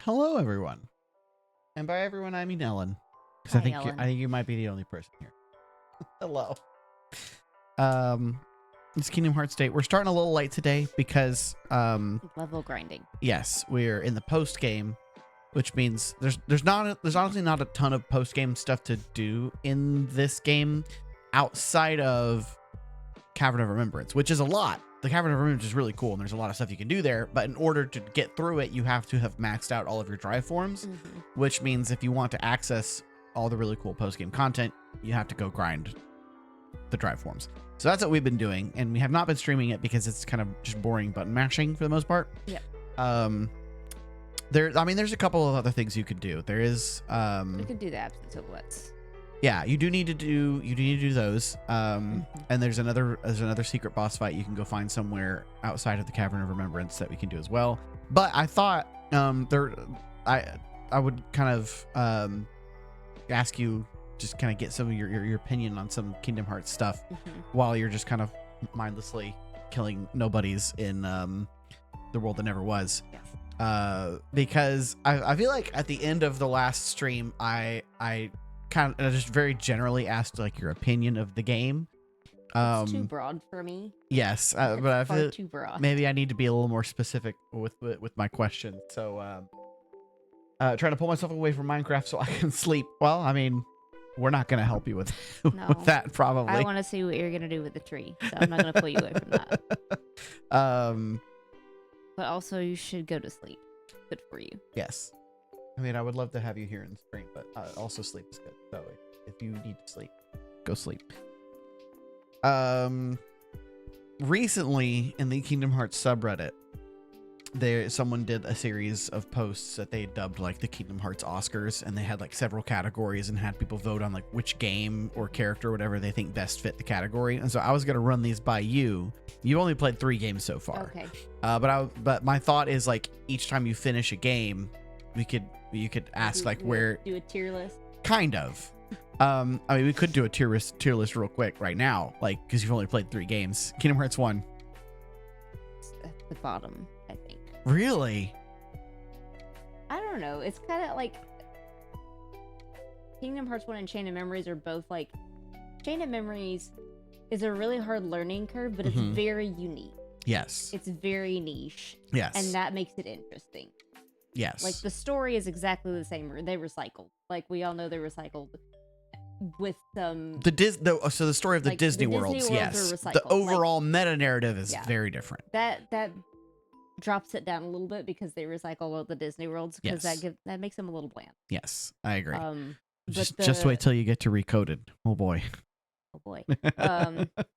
Hello, everyone. And by everyone, I mean Ellen. Because Hi, Ellen. I think you might be the only person here. Hello. It's Kingdom Hearts Day. We're starting a little late today because Level grinding. yes, we're in the post game, which means there's honestly not a ton of post game stuff to do in this game outside of Cavern of Remembrance, which is a lot. The Cavern of Remembrance is really cool, and there's a lot of stuff you can do there. But in order to get through it, you have to have maxed out all of your drive forms, which means if you want to access all the really cool post game content, you have to go grind the drive forms. So that's what we've been doing, and we have not been streaming it because it's kind of just boring button mashing for the most part. Yep. There's a couple of other things you could do. There is You can do the absence of what's. yeah, you do need to do those. And there's another secret boss fight you can go find somewhere outside of the Cavern of Remembrance that we can do as well. But I thought I would kind of ask you, just kind of get some of your opinion on some Kingdom Hearts stuff while you're just kind of mindlessly killing nobodies in the world that never was. Yes. Because I feel like at the end of the last stream, I kind of just very generally asked like your opinion of the game. It's too broad for me. Yes, but I feel too broad. maybe I need to be a little more specific with my question. So trying to pull myself away from Minecraft so I can sleep. Well, I mean, we're not going to help you with, No. with that probably. I want to see what you're gonna do with the tree, so I'm not gonna pull you away from that. But also, you should go to sleep. Good for you. Yes. I mean, I would love to have you here in spring, but also sleep is good. So if you need to sleep, go sleep. Recently in the Kingdom Hearts subreddit, someone did a series of posts that they dubbed like the Kingdom Hearts Oscars, and they had like several categories and had people vote on like which game or character or whatever they think best fit the category. And so I was gonna run these by you. You've only played 3 games so far. Okay. But my thought is like each time you finish a game, you could ask like where do a tier list. kind of. I mean, we could do a tier list real quick right now, like because you've only played 3 games. Kingdom Hearts 1. It's at the bottom, I think. Really? I don't know. It's kind of like Kingdom Hearts 1 and Chain of Memories are both like Chain of Memories is a really hard learning curve, but it's very unique. Yes. It's very niche. Yes. And that makes it interesting. Yes. Like the story is exactly the same. They recycled. Like we all know they recycled with some so the story of the like, Disney the worlds, Disney worlds yes. are recycled. The overall meta narrative is yeah. very different. That drops it down a little bit because they recycle all the Disney worlds because that makes them a little bland. Yes, I agree. Just wait till you get to Recoded. Oh boy. Oh boy.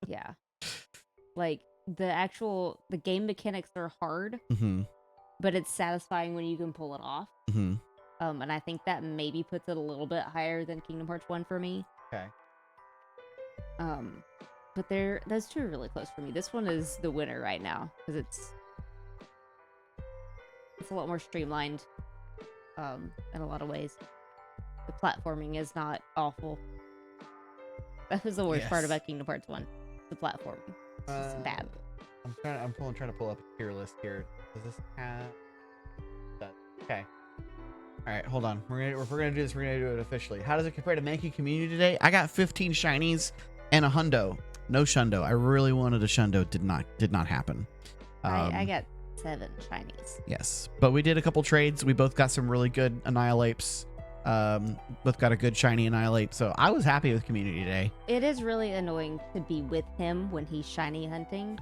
Yeah. Like the game mechanics are hard, but it's satisfying when you can pull it off. And I think that maybe puts it a little bit higher than Kingdom Hearts 1 for me. Okay. But those two are really close for me. This one is the winner right now because it's a lot more streamlined in a lot of ways. The platforming is not awful. That was the worst part about Kingdom Hearts 1. The platforming. It's just bad. I'm trying to pull up a tier list here. Does this have okay. All right, if we're gonna do this, we're gonna do it officially. How does it compare to Mankey Community today? I got 15 shinies and a hundo. No shundo. I really wanted a shundo. Did not happen. I got 7 shinies. Yes, but we did a couple trades. We both got some really good Annihilapes. Both got a good shiny Annihilate. So I was happy with Community Day. It is really annoying to be with him when he's shiny hunting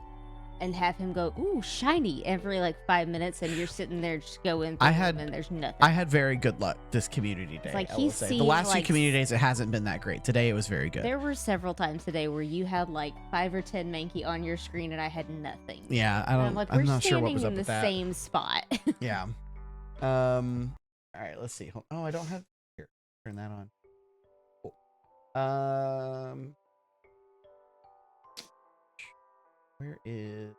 and have him go, ooh, shiny, every like 5 minutes, and you're sitting there just going through them and there's nothing. I had very good luck this Community Day. It's like the last 2 Community Days, it hasn't been that great. Today it was very good. There were several times today where you had like 5 or 10 Mankey on your screen and I had nothing. Yeah, I'm not sure what was up with that. Same spot. Yeah. All right, let's see. Oh, I don't have here. Turn that on. Cool. Where is...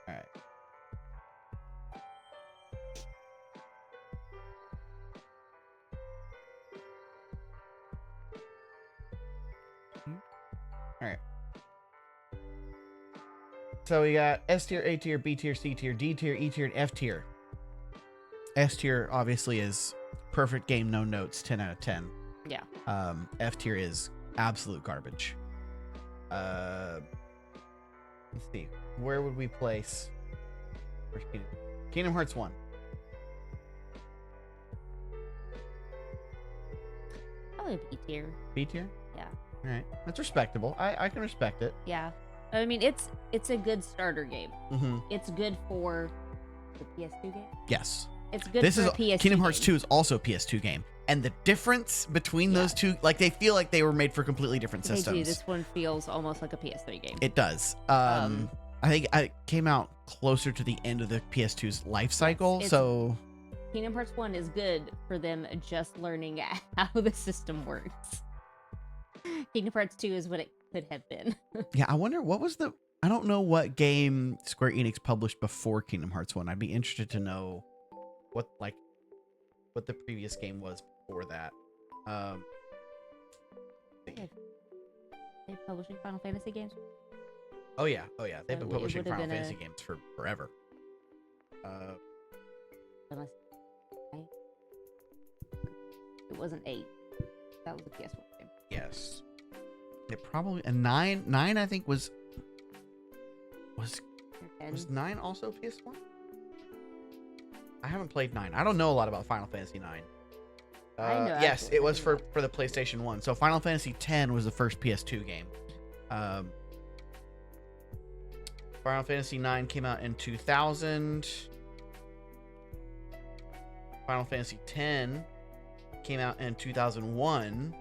All right. All right. So we got S tier, A tier, B tier, C tier, D tier, E tier, and F tier. S tier obviously is perfect game, no notes, 10 out of 10. Yeah. F tier is absolute garbage. Let's see. Where would we place Kingdom Hearts 1? Probably B tier. B tier? Yeah. All right. That's respectable. I can respect it. Yeah. I mean, it's a good starter game. Mm-hmm. It's good for the PS2 game. Yes. It's good This for is a PS2 Kingdom Hearts game. 2 is also a PS2 game. And the difference between those two, like they feel like they were made for completely different They systems. do. This one feels almost like a PS3 game. It does. I think it came out closer to the end of the PS2's life cycle. So Kingdom Hearts 1 is good for them just learning how the system works. Kingdom Hearts 2 is what it could have been. yeah, I wonder what was I don't know what game Square Enix published before Kingdom Hearts 1. I'd be interested to know what the previous game was before that. They publishing Final Fantasy games? Oh yeah. They've been It publishing would've Final been Fantasy games for forever. Unless it wasn't 8. That was a PS1 game. Yes. It probably and 9 I think was 9 also PS1? I haven't played 9. I don't know a lot about Final Fantasy 9. I know yes, it was for the PlayStation 1. So Final Fantasy 10 was the first PS2 game. Final Fantasy 9 came out in 2000. Final Fantasy 10 came out in 2001.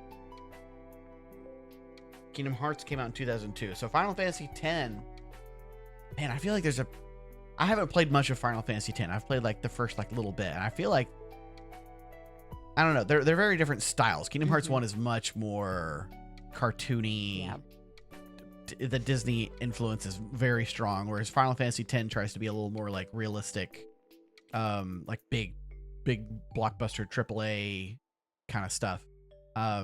Kingdom Hearts came out in 2002. So Final Fantasy 10, man, I feel like I haven't played much of Final Fantasy 10. I've played like the first little bit, and I feel like I don't know. They're very different styles. Kingdom Hearts 1 is much more cartoony. Yeah. The Disney influence is very strong, whereas Final Fantasy 10 tries to be a little more like realistic, like big blockbuster AAA kind of stuff. I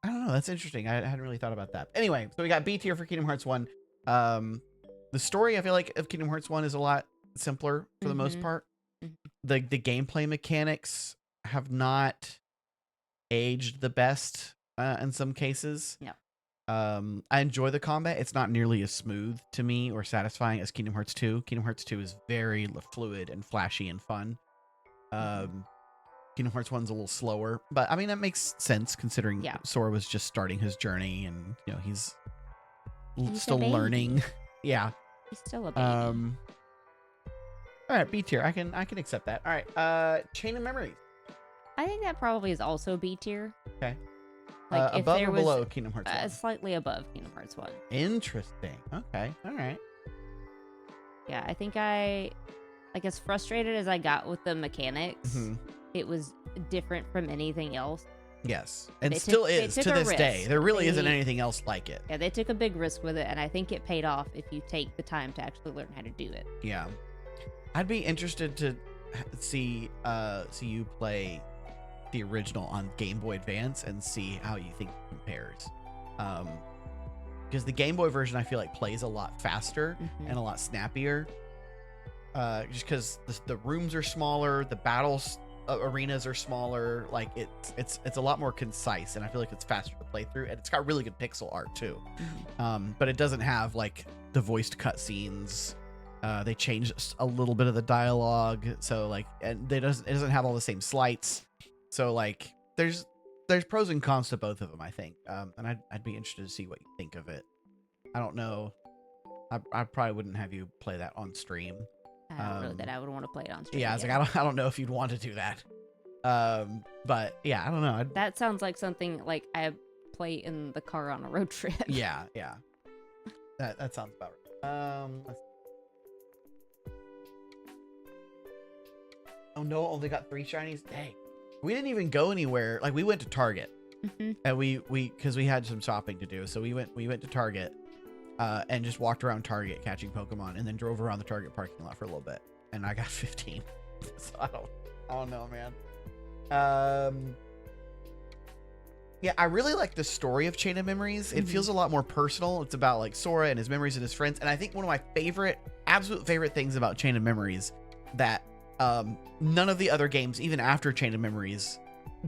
don't know. That's interesting. I hadn't really thought about that. Anyway, so we got B tier for Kingdom Hearts 1. The story, I feel like, of Kingdom Hearts 1 is a lot simpler for the most part. The gameplay mechanics have not aged the best in some cases. Yeah. I enjoy the combat. It's not nearly as smooth to me or satisfying as Kingdom Hearts 2. Kingdom Hearts 2 is very fluid and flashy and fun. Kingdom Hearts 1's a little slower, but I mean that makes sense considering Sora was just starting his journey and he's still learning. Yeah. He's still a baby. All right, B tier. I can accept that. All right. Chain of Memories. I think that probably is also B tier. Okay. Like if above there or was below Kingdom Hearts 1? Slightly above Kingdom Hearts 1. Interesting. Okay. All right. Yeah, I think like as frustrated as I got with the mechanics, it was different from anything else. Yes. And still is to this day. There really isn't anything else like it. Yeah, they took a big risk with it, and I think it paid off if you take the time to actually learn how to do it. Yeah. I'd be interested to see you play the original on Game Boy Advance and see how you think it compares. Because the Game Boy version I feel like plays a lot faster and a lot snappier. Just because the rooms are smaller, the battles arenas are smaller, like it's a lot more concise, and I feel like it's faster to play through, and it's got really good pixel art too. But it doesn't have like the voiced cutscenes. They changed a little bit of the dialogue, so like, and it doesn't have all the same slights. So like, there's pros and cons to both of them, I think. And I'd be interested to see what you think of it. I don't know. I probably wouldn't have you play that on stream. I don't know that I would want to play it on stream. Yeah, I was like, I don't know if you'd want to do that. But yeah, I don't know. That sounds like something like I play in the car on a road trip. Yeah. That sounds about right. Let's see. Oh no, only got 3 shinies. Dang. We didn't even go anywhere. Like we went to Target. And we because we had some shopping to do. So we went to Target and just walked around Target catching Pokemon, and then drove around the Target parking lot for a little bit. And I got 15. So I don't know, man. Yeah, I really like the story of Chain of Memories. It feels a lot more personal. It's about like Sora and his memories and his friends. And I think one of my absolute favorite things about Chain of Memories that none of the other games, even after Chain of Memories,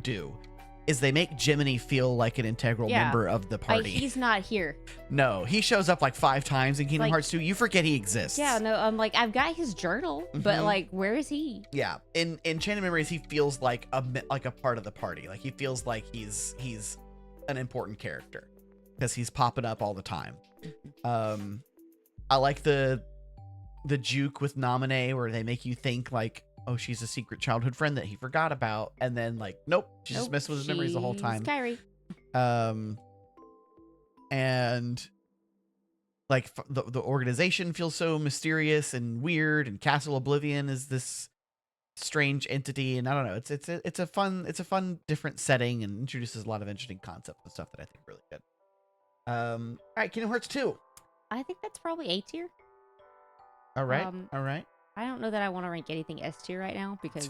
do, is they make Jiminy feel like an integral member of the party. He's not here. No, he shows up like 5 times in Kingdom Hearts 2. You forget he exists. Yeah, no, I'm like, I've got his journal, but like, where is he? Yeah, in Chain of Memories, he feels like a part of the party. Like he feels like he's an important character because he's popping up all the time. I like the juke with Naminé where they make you think like, oh, she's a secret childhood friend that he forgot about, and then like, nope, she's just messing with his memories the whole time. Kairi. And like the organization feels so mysterious and weird, and Castle Oblivion is this strange entity, and I don't know, it's a fun different setting and introduces a lot of interesting concepts and stuff that I think are really good. All right, Kingdom Hearts 2. I think that's probably A tier. All right. I don't know that I want to rank anything S tier right now because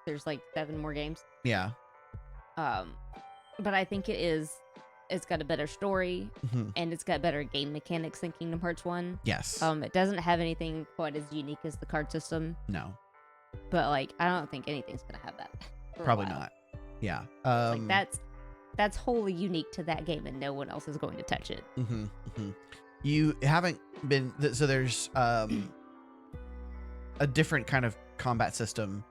there's like 7 more games. Yeah. But I think it's got a better story and it's got better game mechanics than Kingdom Hearts 1. Yes. It doesn't have anything quite as unique as the card system. No. But like, I don't think anything's gonna have that. Probably not. Yeah. Like that's wholly unique to that game, and no one else is going to touch it. You haven't been so there's a different kind of combat system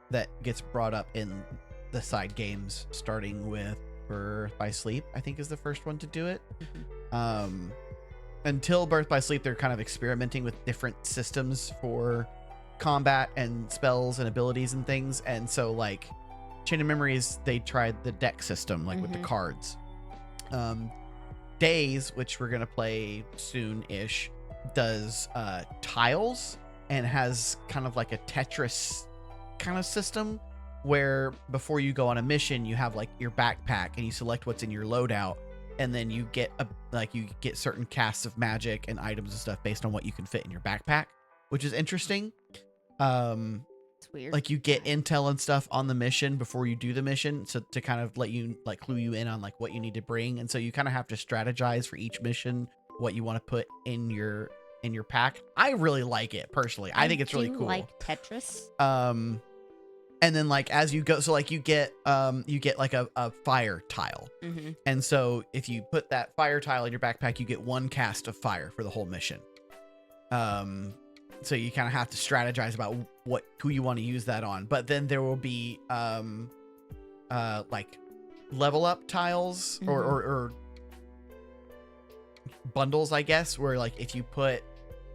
that gets brought up in the side games, starting with Birth by Sleep, I think is the first one to do it. Until Birth by Sleep, they're kind of experimenting with different systems for combat and spells and abilities and things. And so like Chain of Memories, they tried the deck system, like with the cards. Days, which we're going to play soon-ish, does tiles and has kind of like a Tetris kind of system where before you go on a mission, you have like your backpack and you select what's in your loadout, and then you get certain casts of magic and items and stuff based on what you can fit in your backpack, which is interesting. It's weird. Like you get intel and stuff on the mission before you do the mission, so to kind of let you like clue you in on like what you need to bring, and so you kind of have to strategize for each mission what you want to put in your pack. I really like it personally. I think it's really cool. Like Tetris. And then like as you go, so like you get like a fire tile, and so if you put that fire tile in your backpack, you get 1 cast of fire for the whole mission. So you kind of have to strategize about who you want to use that on. But then there will be like level up tiles or bundles, I guess, where like if you put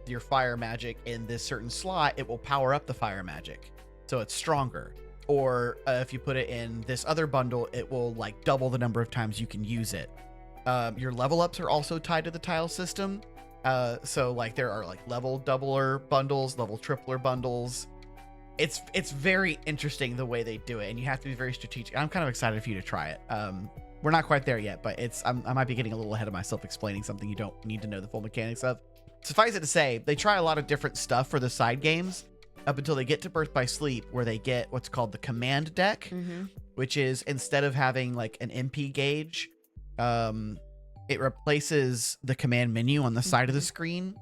your fire magic in this certain slot, it will power up the fire magic, so it's stronger. Or if you put it in this other bundle, it will like double the number of times you can use it. Your level ups are also tied to the tile system. So like there are like level doubler bundles, level tripler bundles. It's very interesting the way they do it, and you have to be very strategic. I'm kind of excited for you to try it. We're not quite there yet, but I might be getting a little ahead of myself explaining something you don't need to know the full mechanics of. Suffice it to say, they try a lot of different stuff for the side games up until they get to Birth by Sleep, where they get what's called the command deck, which is instead of having like an MP gauge, it replaces the command menu on the side of the screen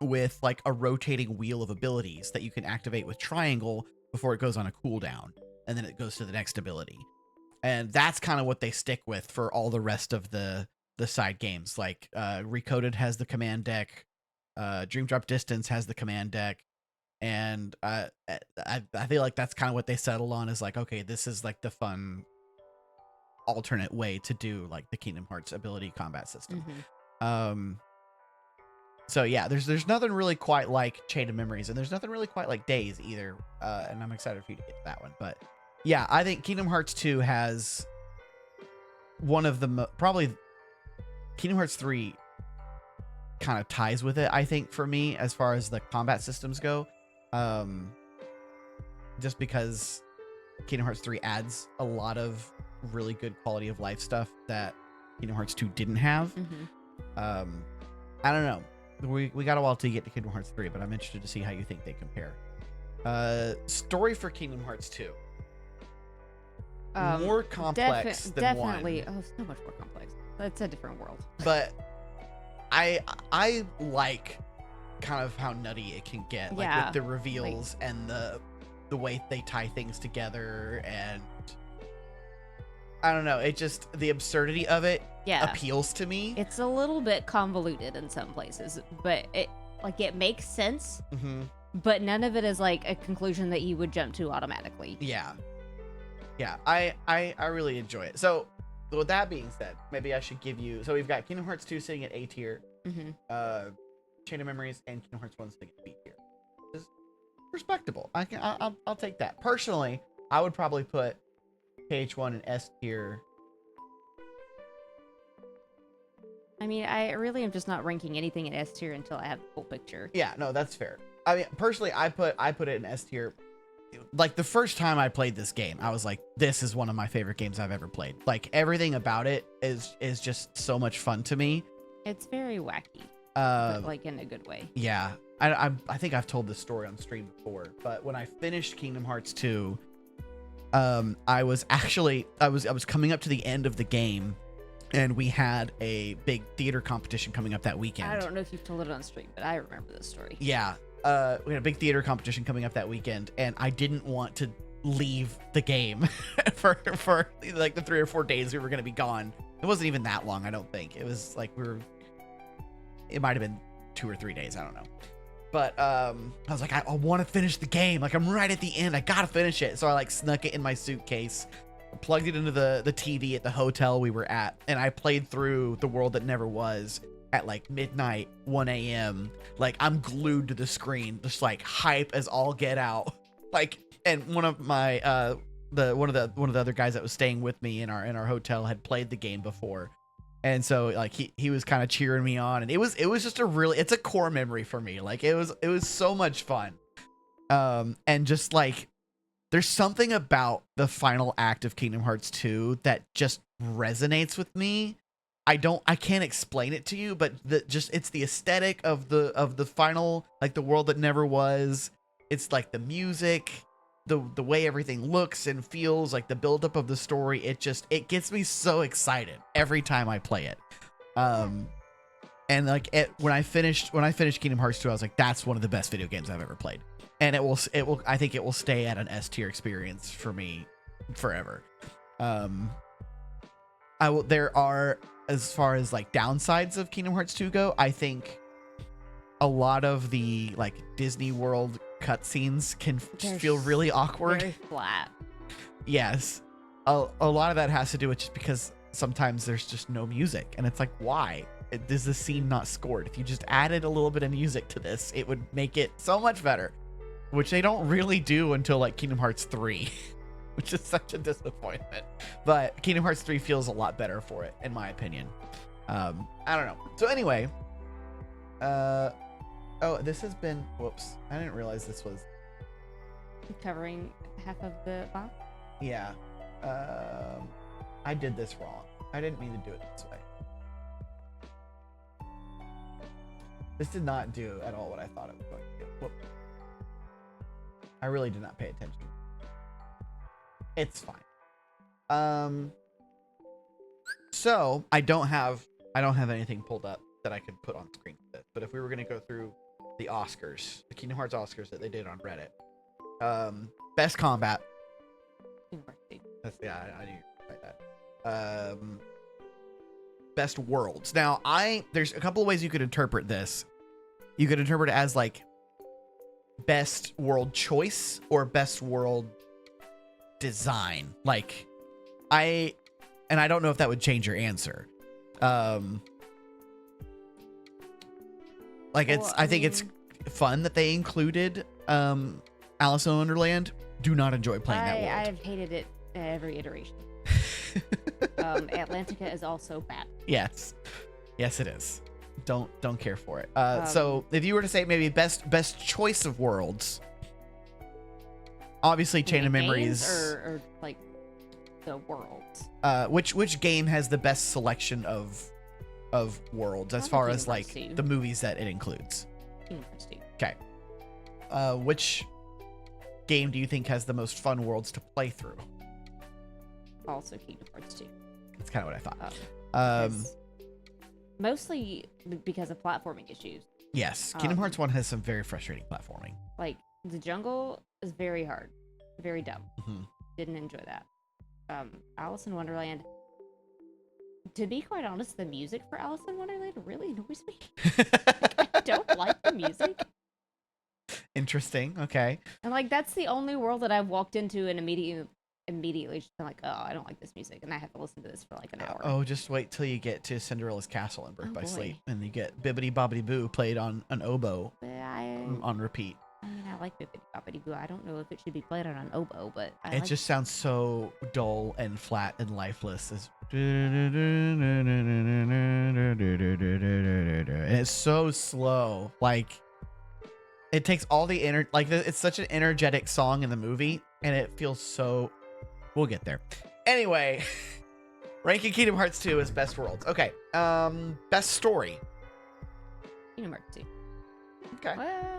with like a rotating wheel of abilities that you can activate with triangle before it goes on a cooldown, and then it goes to the next ability. And that's kind of what they stick with for all the rest of the side games. Like Recoded has the command deck, Dream Drop Distance has the command deck, and I feel like that's kind of what they settled on, is like, okay, this is like the fun alternate way to do like the Kingdom Hearts ability combat system. So yeah, there's nothing really quite like Chain of Memories, and there's nothing really quite like Days either, and I'm excited for you to get to that one. But yeah, I think Kingdom Hearts 2 has one of the probably Kingdom Hearts 3 kind of ties with it, I think, for me, as far as the combat systems go, just because Kingdom Hearts 3 adds a lot of really good quality of life stuff that Kingdom Hearts 2 didn't have. I don't know, we got a while to get to Kingdom Hearts 3, but I'm interested to see how you think they compare. Story for Kingdom Hearts 2. more complex than definitely. one. Oh, so much more complex. It's a different world. But I like kind of how nutty it can get, like with the reveals and the way they tie things together, and I don't know, it just, the absurdity of it appeals to me. It's a little bit convoluted in some places, but it makes sense. But none of it is like a conclusion that you would jump to automatically. Yeah, I really enjoy it. So with that being said, maybe I should give you, so we've got Kingdom Hearts 2 sitting at A tier, Chain of Memories and Kingdom Hearts 1 sitting at B tier. Just respectable. I'll take that. Personally, I would probably put KH1 in S tier. I mean, I really am just not ranking anything in S tier until I have the full picture. Yeah, no, that's fair. I mean, personally, I put it in S tier. Like, the first time I played this game, I was like, this is one of my favorite games I've ever played. Like, everything about it is just so much fun to me. It's very wacky, but like in a good way. Yeah, I think I've told this story on stream before, but when I finished Kingdom Hearts 2, I was coming up to the end of the game, and we had a big theater competition coming up that weekend. I don't know if you've told it on stream, but I remember this story. Yeah. We had a big theater competition coming up that weekend, and I didn't want to leave the game for like the 3 or 4 days we were going to be gone. It wasn't even that long, I don't think. It was like it might have been 2 or 3 days, I don't know. But I was like, I want to finish the game. Like, I'm right at the end. I got to finish it. So I like snuck it in my suitcase, plugged it into the TV at the hotel we were at, and I played through The World That Never Was at like midnight, 1 a.m. Like, I'm glued to the screen, just like hype as all get out. Like, and one of my one of the other guys that was staying with me in our hotel had played the game before, and so like he was kind of cheering me on, and it was just it's a core memory for me. Like, it was so much fun, and just like, there's something about the final act of Kingdom Hearts 2 that just resonates with me. I can't explain it to you, but it's the aesthetic of the final, like, The World That Never Was. It's like the music, the way everything looks and feels, like the buildup of the story. It gets me so excited every time I play it. And like when I finished Kingdom Hearts 2, I was like, that's one of the best video games I've ever played. And I think it will stay at an S tier experience for me forever. There are, as far as like downsides of Kingdom Hearts 2 go, I think a lot of the like Disney World cutscenes can feel really awkward. Very flat. Yes. A lot of that has to do with just because sometimes there's just no music, and it's like, why? Is the scene not scored? If you just added a little bit of music to this, it would make it so much better, which they don't really do until like Kingdom Hearts 3. Which is such a disappointment. But Kingdom Hearts 3 feels a lot better for it, in my opinion. I don't know. So anyway, this has been, whoops, I didn't realize this was covering half of the box. Yeah. I did this wrong. I didn't mean to do it this way. This did not do at all what I thought it was going to do. Whoop. I really did not pay attention. It's fine. So I don't have anything pulled up that I could put on screen with it. But if we were gonna go through the Oscars, the Kingdom Hearts Oscars that they did on Reddit, best combat. That's, yeah, I knew you'd write that. Best worlds. Now there's a couple of ways you could interpret this. You could interpret it as like best world choice or best world design. Like, I don't know if that would change your answer. Like, I think it's fun that they included Alice in Wonderland. Do not enjoy playing that world. I've hated it at every iteration. Atlantica is also bad. Yes it is. Don't care for it. So if you were to say maybe best choice of worlds, obviously Chain of Memories, or like the worlds. Which game has the best selection of worlds as far as like the movies that it includes? Okay. Which game do you think has the most fun worlds to play through? also Kingdom Hearts 2. That's kind of what I thought. Mostly because of platforming issues. Yes, Kingdom Hearts 1 has some very frustrating platforming. Like, the jungle is very hard. Very dumb. Mm-hmm. Didn't enjoy that. Alice in Wonderland. To be quite honest, the music for Alice in Wonderland really annoys me. I don't like the music. Interesting. Okay. And, like, that's the only world that I've walked into and immediately just been like, oh, I don't like this music, and I have to listen to this for like an hour. Oh, just wait till you get to Cinderella's Castle and Birth by boy. Sleep, and you get Bibbidi Bobbidi Boo played on an oboe on repeat. I mean, I like Bibbidi Bobbidi Boo. I don't know if it should be played on an oboe, but It just sounds so dull and flat and lifeless. And it's so slow. Like, it takes all the it's such an energetic song in the movie, and it feels so. We'll get there. Anyway, ranking Kingdom Hearts 2 as best worlds. Okay. Best story. Kingdom Hearts 2. Okay. Well,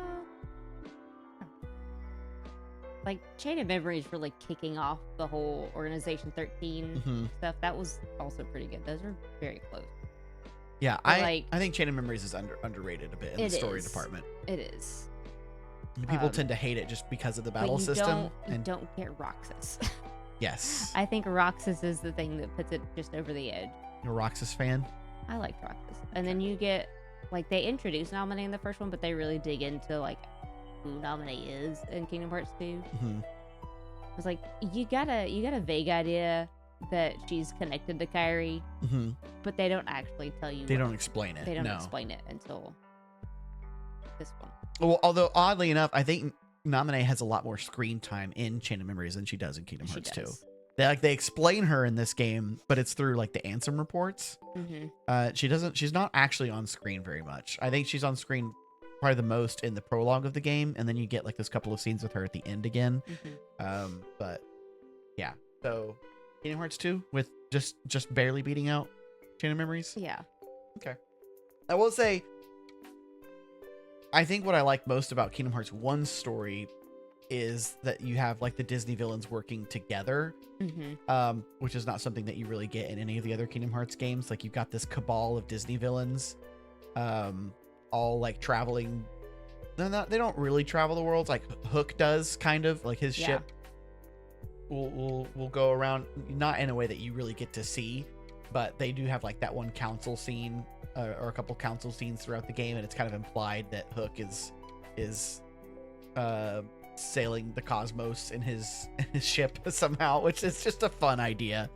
like, Chain of Memories really kicking off the whole Organization 13 stuff. That was also pretty good. Those were very close. Yeah, I think Chain of Memories is underrated a bit in the story department. It is. People tend to hate it just because of the battle system. You don't get Roxas. Yes. I think Roxas is the thing that puts it just over the edge. You're a Roxas fan? I liked Roxas. And then you get, like, they introduced Naminé in the first one, but they really dig into, like, who Naminé is in Kingdom Hearts 2. Mm-hmm. I was like, you got a vague idea that she's connected to Kairi, but they don't actually tell you. They don't explain it. They don't explain it until this one. Well, although oddly enough, I think Naminé has a lot more screen time in Chain of Memories than she does in Kingdom Hearts 2. They explain her in this game, but it's through like the Ansem reports. She's not actually on screen very much. I think she's on screen probably the most in the prologue of the game, and then you get like this couple of scenes with her at the end again. But yeah, so Kingdom Hearts 2 with just barely beating out Chain of Memories. Yeah. Okay. I will say, I think what I like most about Kingdom Hearts 1's story is that you have like the Disney villains working together, which is not something that you really get in any of the other Kingdom Hearts games. Like, you've got this cabal of Disney villains, all like traveling. They don't really travel the worlds. Like Hook does, kind of like his ship will go around, not in a way that you really get to see, but they do have like that one council scene or a couple council scenes throughout the game, and it's kind of implied that Hook is sailing the cosmos in his ship somehow, which is just a fun idea.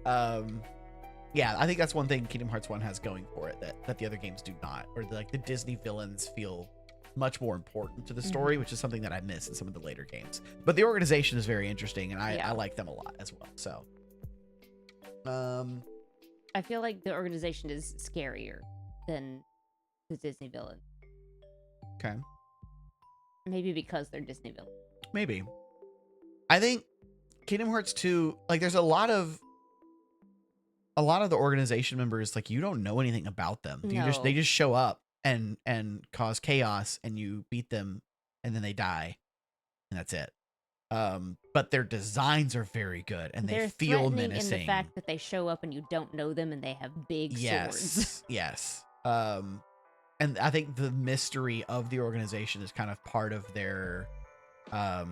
Yeah, I think that's one thing Kingdom Hearts 1 has going for it that the other games do not, or like the Disney villains feel much more important to the story, which is something that I miss in some of the later games. But the organization is very interesting, and I like them a lot as well. So I feel like the organization is scarier than the Disney villains. Okay. Maybe because they're Disney villains. Maybe. I think Kingdom Hearts 2, like, there's a lot of the organization members, like, you don't know anything about them. No. They just show up and cause chaos, and you beat them, and then they die, and that's it. But their designs are very good, and they feel menacing. In the fact that they show up and you don't know them, and they have big swords. Yes. And I think the mystery of the organization is kind of part of their, I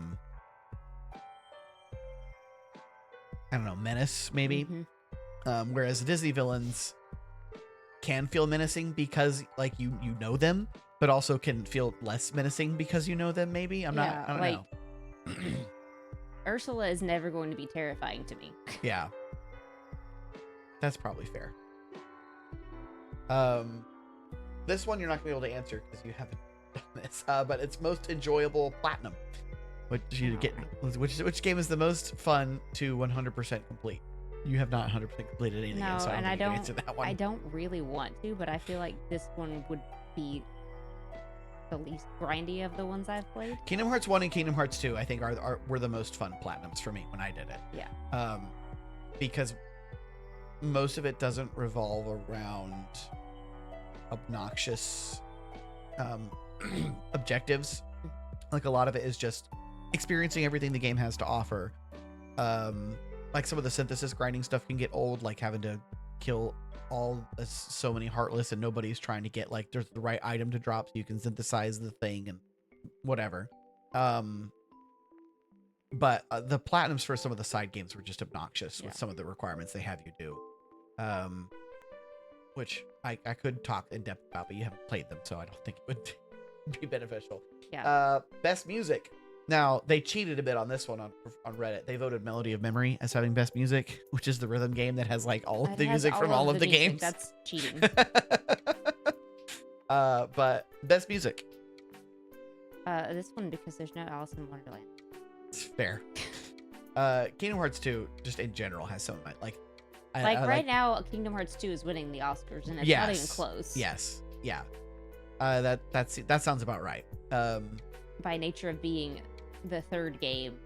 don't know, menace maybe. Whereas the Disney villains can feel menacing because like you know them, but also can feel less menacing because you know them. Maybe I don't know. Ursula is never going to be terrifying to me. Yeah, that's probably fair. This one you're not gonna be able to answer because you haven't done this. But it's most enjoyable platinum. Which game is the most fun to 100% complete? You have not 100% completed anything yet, so I don't answer that one. I don't really want to, but I feel like this one would be the least grindy of the ones I've played. Kingdom Hearts 1 and Kingdom Hearts 2, I think, were the most fun platinums for me when I did it. Yeah. Because most of it doesn't revolve around obnoxious objectives. Like, a lot of it is just experiencing everything the game has to offer. like some of the synthesis grinding stuff can get old, like having to kill so many heartless and nobody's trying to get like there's the right item to drop so you can synthesize the thing and whatever. But the platinums for some of the side games were just obnoxious with some of the requirements they have you do, which I could talk in depth about, but you haven't played them, so I don't think it would be beneficial. Best music. Now, they cheated a bit on this one on Reddit. They voted Melody of Memory as having best music, which is the rhythm game that has like all of the music from all of the games. That's cheating. But best music. This one, because there's no Alice in Wonderland. It's fair. Kingdom Hearts 2, just in general, has some of my like. Right now, Kingdom Hearts 2 is winning the Oscars, and it's not even close. Yes. Yeah. That sounds about right. By nature of being the third game,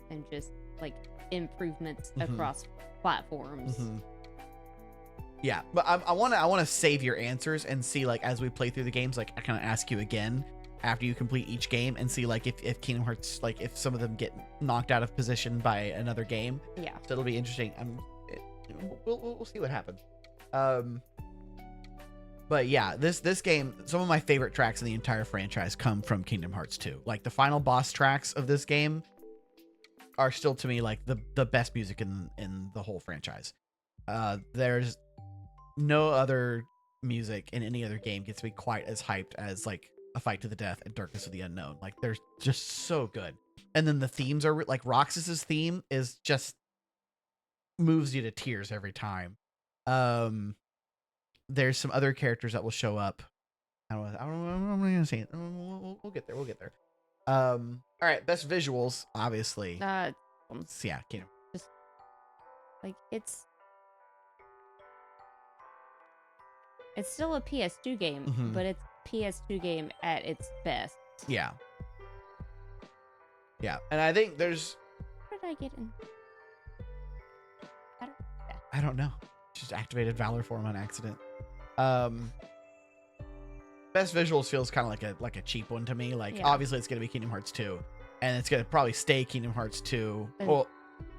and just like improvements across platforms. Yeah, but I want to save your answers and see, like, as we play through the games, like I kind of ask you again after you complete each game and see like if Kingdom Hearts, like if some of them get knocked out of position by another game. Yeah, so it'll be interesting. We'll see what happens. But yeah, this game, some of my favorite tracks in the entire franchise come from Kingdom Hearts 2. Like the final boss tracks of this game are still to me like the best music in the whole franchise. There's no other music in any other game gets me quite as hyped as like A Fight to the Death and Darkness of the Unknown. Like they're just so good. And then the themes are like Roxas's theme is just moves you to tears every time. There's some other characters that will show up. I don't know. I'm not gonna say it. We'll get there. All right, best visuals, obviously. Yeah, Kingdom. Just like it's still a PS2 game, but it's PS2 game at its best. Yeah, and I think there's. Where did I get in? I don't know. Just activated Valor Form on accident. Best visuals feels kind of like a cheap one to me. Like obviously it's gonna be Kingdom Hearts 2, and it's gonna probably stay Kingdom Hearts 2. Well,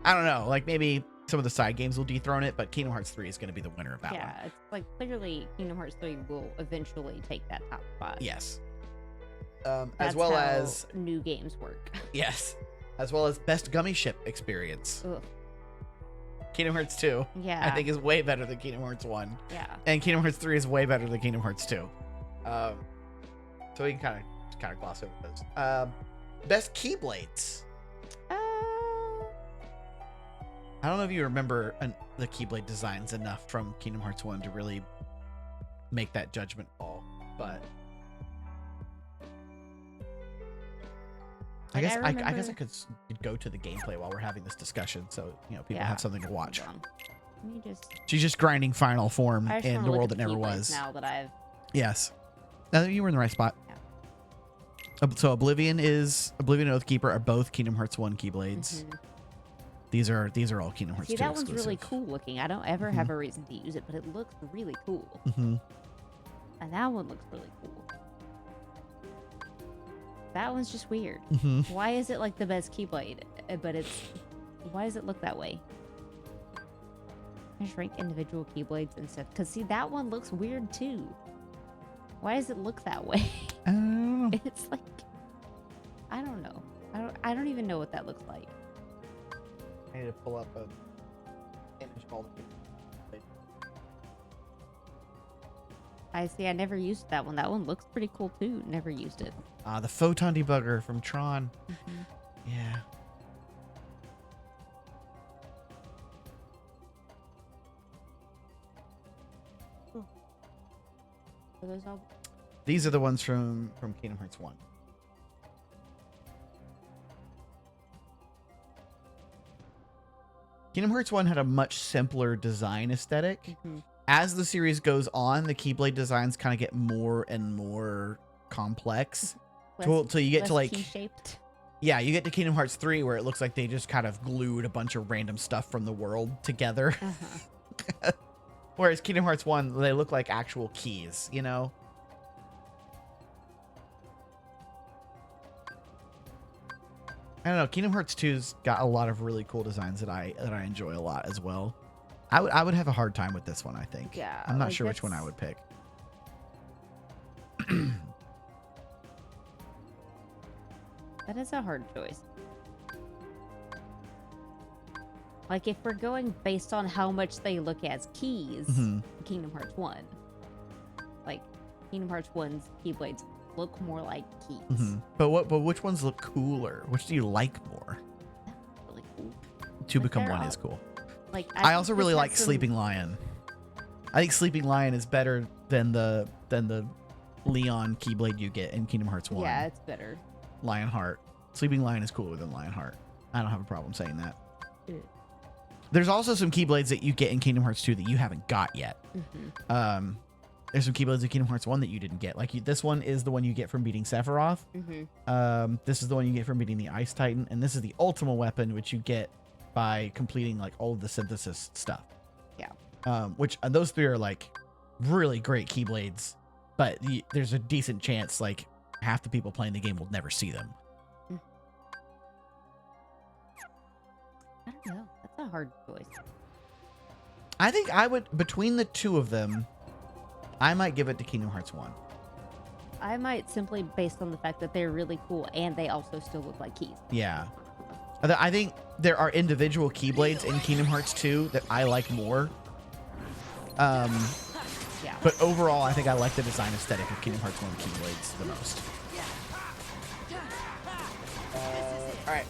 I don't know. Like maybe some of the side games will dethrone it, but Kingdom Hearts 3 is gonna be the winner of that one. Yeah, it's like clearly Kingdom Hearts 3 will eventually take that top spot. Yes. That's as well how as new games work. Yes. As well as best gummy ship experience. Ugh. Kingdom Hearts 2, I think, is way better than Kingdom Hearts 1. Yeah. And Kingdom Hearts 3 is way better than Kingdom Hearts 2. So we can kind of gloss over those. Best Keyblades. I don't know if you remember the Keyblade designs enough from Kingdom Hearts 1 to really make that judgment call, but I guess I could go to the gameplay while we're having this discussion, so people have something to watch. She's just grinding final form in the world that never was. Now that I've you were in the right spot. Yeah. So Oblivion and Oathkeeper are both Kingdom Hearts 1 Keyblades. These are all Kingdom Hearts 2 that exclusives. one's really cool looking. I don't ever have a reason to use it, but it looks really cool. And that one looks really cool. That one's just weird. Why is it like the best Keyblade? But why does it look that way? I just rank individual Keyblades and stuff. Because see, that one looks weird too. Why does it look that way? I don't know. It's like, I don't know. I don't even know what that looks like. I need to pull up a image called. I see. I never used that one. That one looks pretty cool too. Never used it. The photon debugger from Tron. Yeah. Are those all? These are the ones from Kingdom Hearts 1. Kingdom Hearts 1 had a much simpler design aesthetic. As the series goes on, the Keyblade designs kind of get more and more complex. Till you get to like key-shaped. Yeah, you get to Kingdom Hearts 3 where it looks like they just kind of glued a bunch of random stuff from the world together. Whereas Kingdom Hearts 1, they look like actual keys, I don't know. Kingdom Hearts 2's got a lot of really cool designs that I enjoy a lot as well. I would have a hard time with this one, I think. Yeah. I'm not sure which one I would pick. That is a hard choice. Like, if we're going based on how much they look as keys, Kingdom Hearts 1. Like, Kingdom Hearts 1's Keyblades look more like keys. But which ones look cooler? Which do you like more? That's really cool. 2 Become 1 is cool. Like, I also really like Sleeping Lion. I think Sleeping Lion is better than the Leon Keyblade you get in Kingdom Hearts 1. Yeah, it's better. Lionheart. Sleeping Lion is cooler than Lionheart. I don't have a problem saying that. Yeah. There's also some Keyblades that you get in Kingdom Hearts 2 that you haven't got yet. There's some Keyblades in Kingdom Hearts 1 that you didn't get. Like, this one is the one you get from beating Sephiroth. This is the one you get from beating the Ice Titan. And this is the Ultima weapon, which you get by completing, like, all of the synthesis stuff. Yeah. Which, those 3 are, like, really great Keyblades. But there's a decent chance, like, half the people playing the game will never see them. I don't know. That's a hard choice. I think I would, between the 2 of them, I might give it to Kingdom Hearts 1. I might, simply based on the fact that they're really cool and they also still look like keys. Yeah. I think there are individual Keyblades in Kingdom Hearts 2 that I like more. Yeah. But overall, I think I like the design aesthetic of Kingdom Hearts 1 Keyblades the most. All right.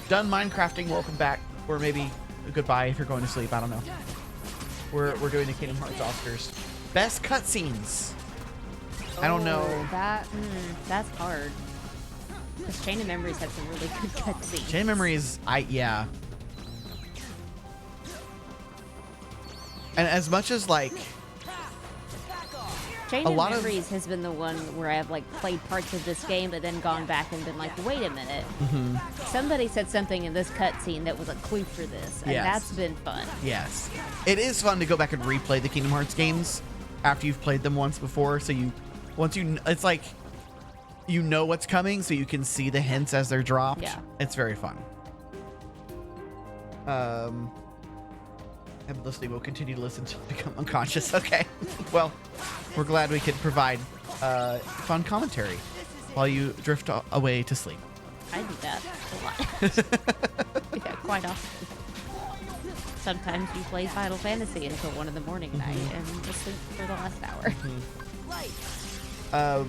Done Minecrafting. Welcome back. Or maybe goodbye if you're going to sleep. I don't know. We're doing the Kingdom Hearts Oscars. Best cutscenes. I don't know. That's hard. Because Chain of Memories had some really good cutscenes. Chain of Memories, yeah. And as much as, like, Chain of Memories has been the one where I've, like, played parts of this game but then gone back and been like, wait a minute. Somebody said something in this cutscene that was a clue for this, and that's been fun. Yes. It is fun to go back and replay the Kingdom Hearts games after you've played them once before, so it's like you know what's coming, so you can see the hints as they're dropped. Yeah. It's very fun. I'm listening. We'll continue to listen until I become unconscious. Okay. Well, we're glad we could provide fun commentary while you drift away to sleep. I do that a lot. Yeah, quite often. Sometimes you play Final Fantasy until 1 in the morning and I am asleep for the last hour.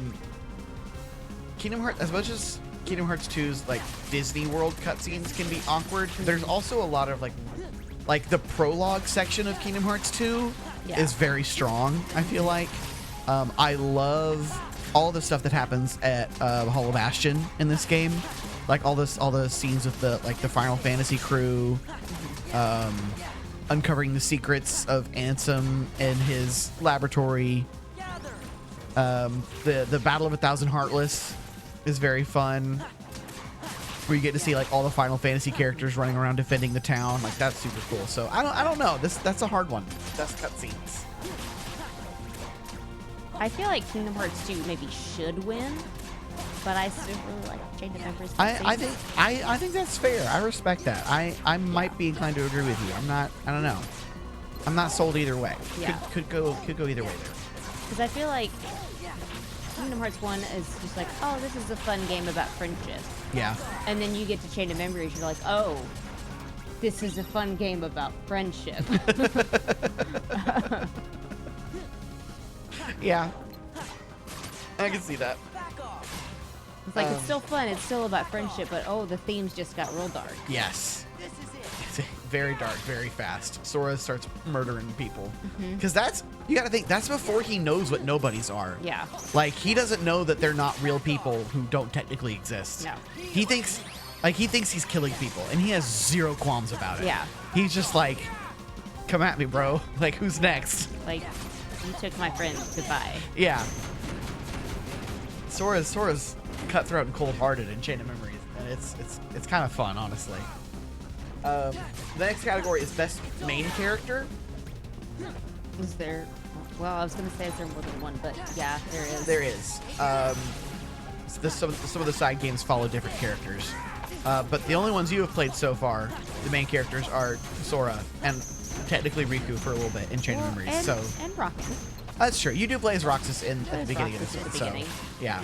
Kingdom Hearts, as much as Kingdom Hearts 2's like Disney World cutscenes can be awkward, there's also a lot of like the prologue section of Kingdom Hearts 2 is very strong, I feel like. I love all the stuff that happens at Hollow Bastion in this game. Like all the scenes with the Final Fantasy crew, uncovering the secrets of Ansem and his laboratory. The Battle of 1,000 Heartless is very fun. Where you get to see like all the Final Fantasy characters running around defending the town. Like that's super cool. So I don't know. That's a hard one. Best cutscenes. I feel like Kingdom Hearts 2 maybe should win, but I still really like Chain of Memories. I think that's fair. I respect that. I might be inclined to agree with you. I don't know. I'm not sold either way. Yeah. Could go either way there. Because I feel like Kingdom Hearts 1 is just like, oh, this is a fun game about friendship. Yeah. And then you get to Chain of Memories, you're like, oh, this is a fun game about friendship. Yeah. I can see that. It's like, it's still fun, it's still about friendship, but oh, the themes just got real dark. Yes. It's very dark, very fast. Sora starts murdering people. Because you gotta think, that's before he knows what nobodies are. Yeah. Like, he doesn't know that they're not real people who don't technically exist. No. He thinks he's killing people, and he has zero qualms about it. Yeah. He's just like, come at me, bro. Like, who's next? Like, you took my friend, goodbye. Yeah. Sora's cutthroat and cold-hearted in Chain of Memories, and it's kind of fun, honestly. The next category is best main character. Is there? Well, I was gonna say is there more than one, but yeah, there is. There is. some of the side games follow different characters. But the only ones you have played so far, the main characters are Sora and technically Riku for a little bit in Chain of Memories. And Roxas. That's true. You do play as Roxas at the beginning of this one. So yeah.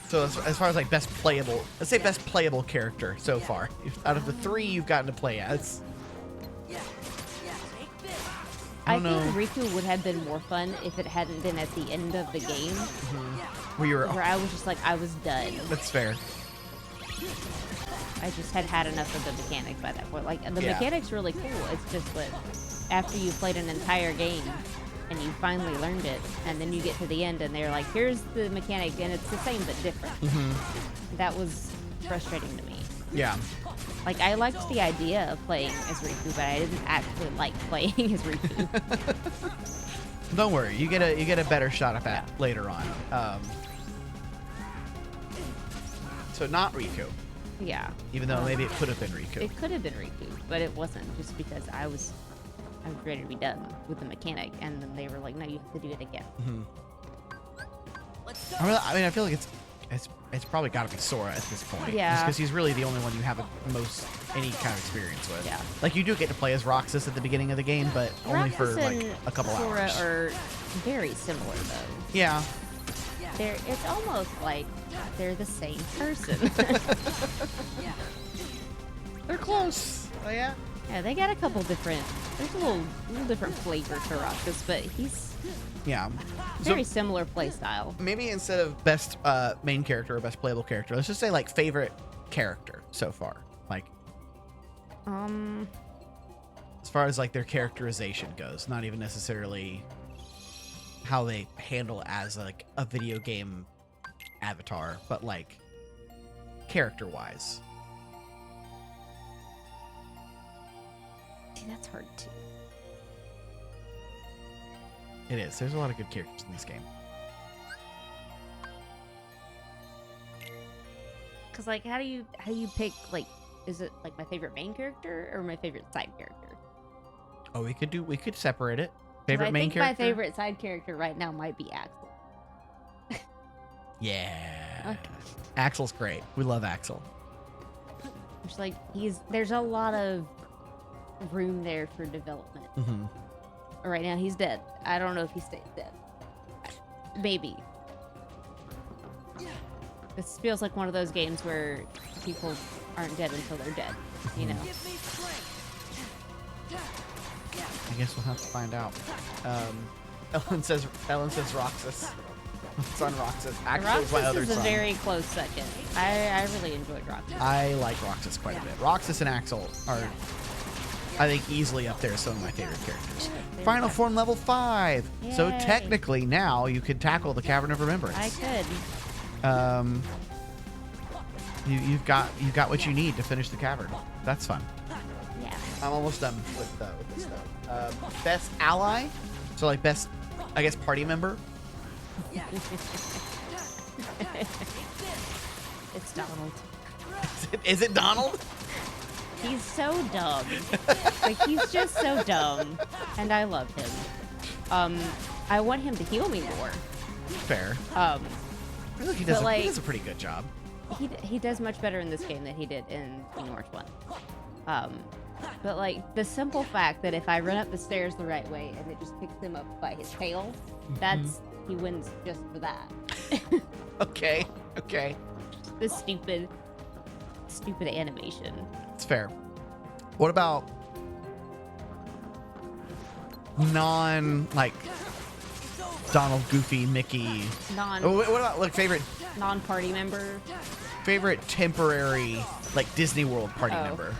So as far as like best playable, let's say best playable character so far. Out of the 3 you've gotten to play as. I think Riku would have been more fun if it hadn't been at the end of the game. Where I was just like, I was done. That's fair. I just had enough of the mechanics by that point. Like, the mechanics really cool. It's just that after you played an entire game and you finally learned it, and then you get to the end and they're like, here's the mechanic, and it's the same but different. That was frustrating to me. Yeah. Like, I liked the idea of playing as Riku, but I didn't actually like playing as Riku. Don't worry, you get a better shot at that later on. So not Riku. Yeah. Even though maybe it could have been Riku. It could have been Riku, but it wasn't, just because I was ready to be done with the mechanic, and then they were like, no, you have to do it again. I mean, I feel like it's probably got to be Sora at this point. Yeah. Just because he's really the only one you have any kind of experience with. Yeah. Like, you do get to play as Roxas at the beginning of the game, but only for like a couple Sora hours. Are very similar though. Yeah. It's almost like they're the same person. They're close. Oh yeah. Yeah, they got a couple different. There's a little different flavor to Roxas, but he's very similar play style. Maybe instead of best main character or best playable character, let's just say like favorite character so far. Like, as far as like their characterization goes, not even necessarily how they handle as like a video game avatar, but like character wise. See, that's hard too. It is. There's a lot of good characters in this game. Cause like, how do you pick, like, is it like my favorite main character or my favorite side character? Oh, we could separate it. Favorite main character. My favorite side character right now might be Axel. Yeah. Okay. Axel's great. We love Axel. It's like there's a lot of room there for development. Right now he's dead. I don't know if he stays dead. Maybe. This feels like one of those games where people aren't dead until they're dead, you know. I guess we'll have to find out. Ellen says Roxas. It's on Roxas. Axel is my other Roxas is a son. very close second. I really enjoyed Roxas. I like Roxas quite a bit. Roxas and Axel are, I think, easily up there as some of my favorite characters. Final form level 5. Yay. So technically now you could tackle the Cavern of Remembrance. I could. You've got what you need to finish the cavern. That's fun. Yeah. I'm almost done with this stuff. Best ally, so like best, I guess, party member. It's Donald. Is it Donald? He's so dumb. Like, he's just so dumb, and I love him. I want him to heal me more. Fair. I feel like he does a pretty good job. He does much better in this game than he did in Kingdom Hearts 1. But like, the simple fact that if I run up the stairs the right way and it just picks him up by his tail, he wins just for that. Okay. The stupid animation. It's fair. What about like Donald, Goofy, Mickey? What about like favorite non-party member? Favorite temporary like Disney World party member?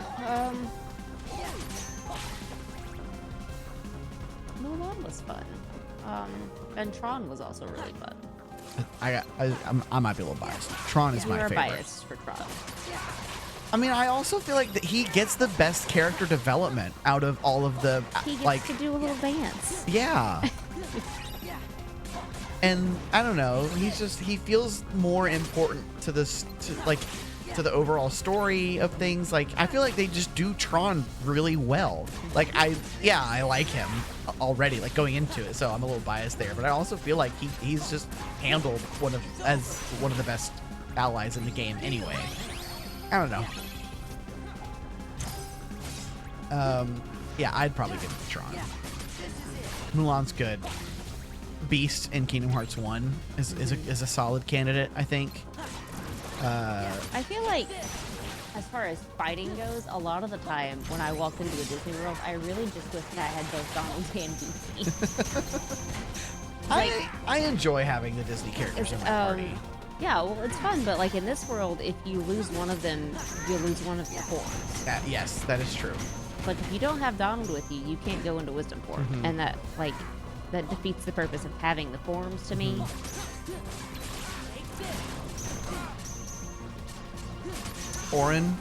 Mulan was fun. And Tron was also really fun. I might be a little biased. Tron is my favorite. You are biased for Tron. I mean, I also feel like that he gets the best character development out of all of the He gets to do a little dance. Yeah. And I don't know, he feels more important to this, to the overall story of things. Like, I feel like they just do Tron really well. Like, I like him. already, like going into it, so I'm a little biased there. But I also feel like he's just handled one of the best allies in the game anyway. I don't know. Yeah, I'd probably give it to Tron. Mulan's good. Beast in Kingdom Hearts 1 is a solid candidate, I think. I feel like, as far as fighting goes, a lot of the time when I walked into a Disney World, I really just wish that I had both Donald and Goofy. I enjoy having the Disney characters in my party. Yeah, well, it's fun, but like in this world, if you lose one of them, you lose one of your forms. Yes, that is true. Like if you don't have Donald with you, you can't go into Wisdom form, and that defeats the purpose of having the forms to me. Auron,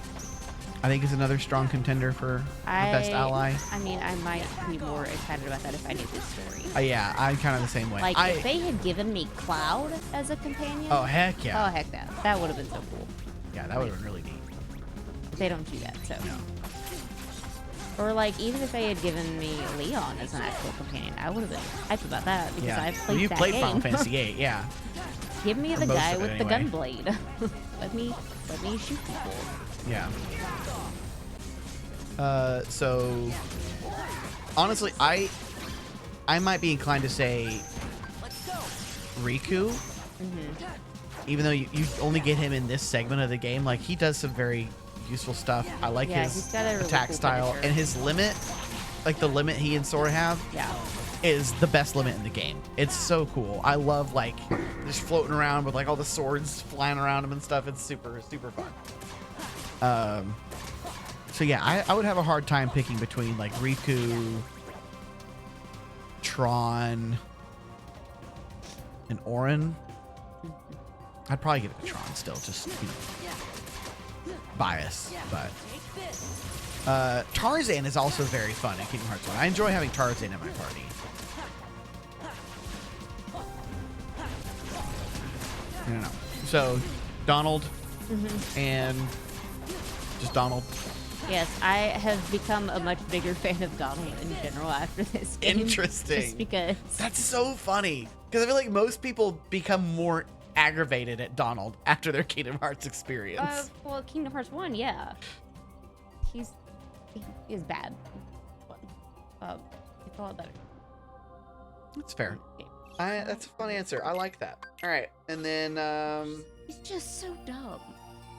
I think, is another strong contender for the best ally. I mean, I might be more excited about that if I knew this story. Yeah, I'm kind of the same way. Like, if they had given me Cloud as a companion... Oh, heck yeah. Oh, heck yeah. That would have been so cool. Yeah, that would have been really neat. They don't do that, so... No. Or, like, even if they had given me Leon as an actual companion, I would have been hyped about that, because I've played you that played game. Final Fantasy VIII, yeah. Give me the guy with the gun blade. Let me shoot people. Yeah. So honestly, I might be inclined to say Riku. Even though you only get him in this segment of the game, like he does some very useful stuff. I like his attack style and his limit, like the limit he and Sora have. Yeah. Is the best limit in the game. It's so cool. I love like just floating around with like all the swords flying around him and stuff. It's super fun. So yeah, I would have a hard time picking between like Riku, Tron, and Auron. I'd probably give it to Tron still, just bias, but Tarzan is also very fun in Kingdom Hearts 1. I enjoy having Tarzan in my party. I don't know. So, Donald and just Donald. Yes, I have become a much bigger fan of Donald in general after this game. Interesting. Just because. That's so funny. Because I feel like most people become more aggravated at Donald after their Kingdom Hearts experience. Well, Kingdom Hearts 1, yeah. He is bad. It's a lot better. That's fair. That's a fun answer. I like that. All right, and then he's just so dumb.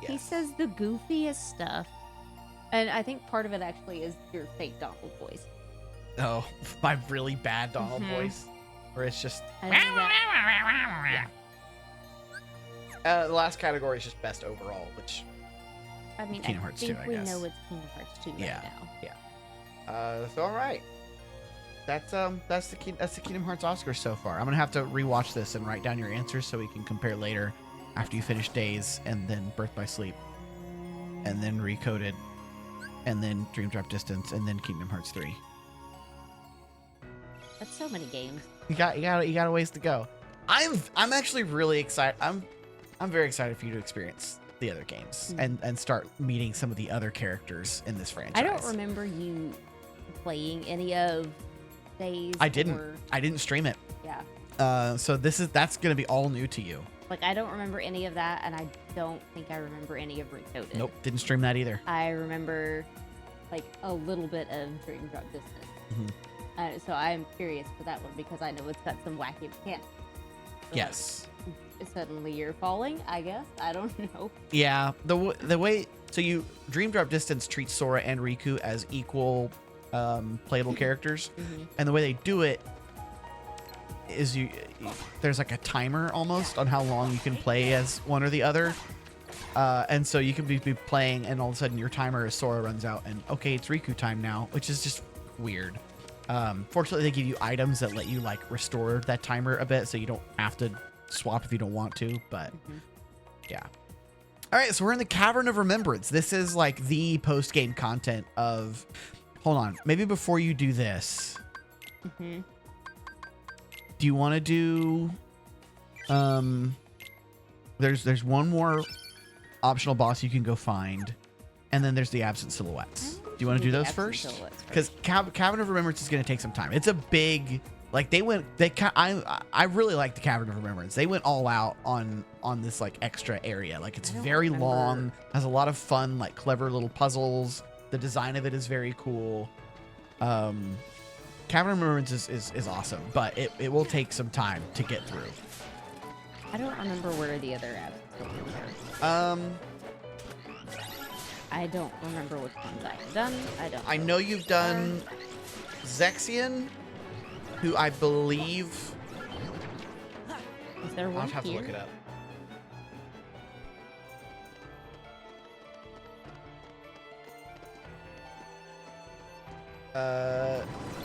Yes. He says the goofiest stuff, and I think part of it actually is your fake Donald voice. Oh, my really bad Donald voice, where it's just. Yeah. The last category is just best overall, which. I mean, Kingdom Hearts 2, I we guess. know it's Kingdom Hearts 2 right now. Yeah. So all right. That's the Kingdom Hearts Oscars so far. I'm gonna have to rewatch this and write down your answers so we can compare later after you finish Days and then Birth by Sleep and then Recoded and then Dream Drop Distance and then Kingdom Hearts 3. That's so many games. You got a ways to go. I'm actually really excited. I'm very excited for you to experience the other games and start meeting some of the other characters in this franchise. I don't remember you playing any of Days. I didn't stream it. Yeah. So that's gonna be all new to you. Like I don't remember any of that, and I don't think I remember any of Recoded. Nope, didn't stream that either. I remember like a little bit of Dream Drop Distance. So I'm curious for that one because I know it's got some wacky mechanics. So Yes. Like, suddenly you're falling, I guess. I don't know. Yeah, the way Dream Drop Distance treats Sora and Riku as equal playable characters, and the way they do it is there's like a timer almost on how long you can play as one or the other, and so you can be playing and all of a sudden your timer as Sora runs out and okay, it's Riku time now, which is just weird. Fortunately, they give you items that let you like restore that timer a bit so you don't have to swap if you don't want to, but yeah. All right, so we're in the Cavern of Remembrance. This is like the post-game content of. Hold on, maybe before you do this, do you want to do? There's one more optional boss you can go find, and then there's the Absent Silhouettes. Do you want to do those first? Because Cavern of Remembrance is going to take some time. It's a big, like I really like the Cavern of Remembrance. They went all out on this like extra area. Like it's very long, has a lot of fun, like clever little puzzles. The design of it is very cool. Cavern of Remembrance is awesome, but it will take some time to get through. I don't remember where the other apps are. I don't remember which ones I've done. I know you've done Zexion, who I believe. Is there one I'll have here? to look it up.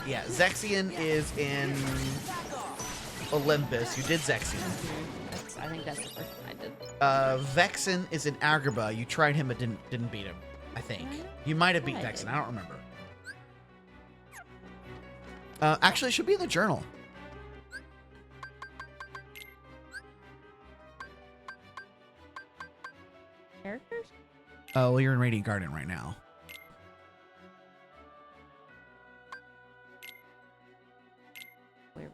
Yeah, Zexion is in Olympus. You did Zexion. I think that's the first one I did. Vexen is in Agrabah. You tried him but didn't beat him, I think. You might have beat Vexen. I don't remember. Actually, it should be in the journal. Characters? Oh, well, you're in Radiant Garden right now.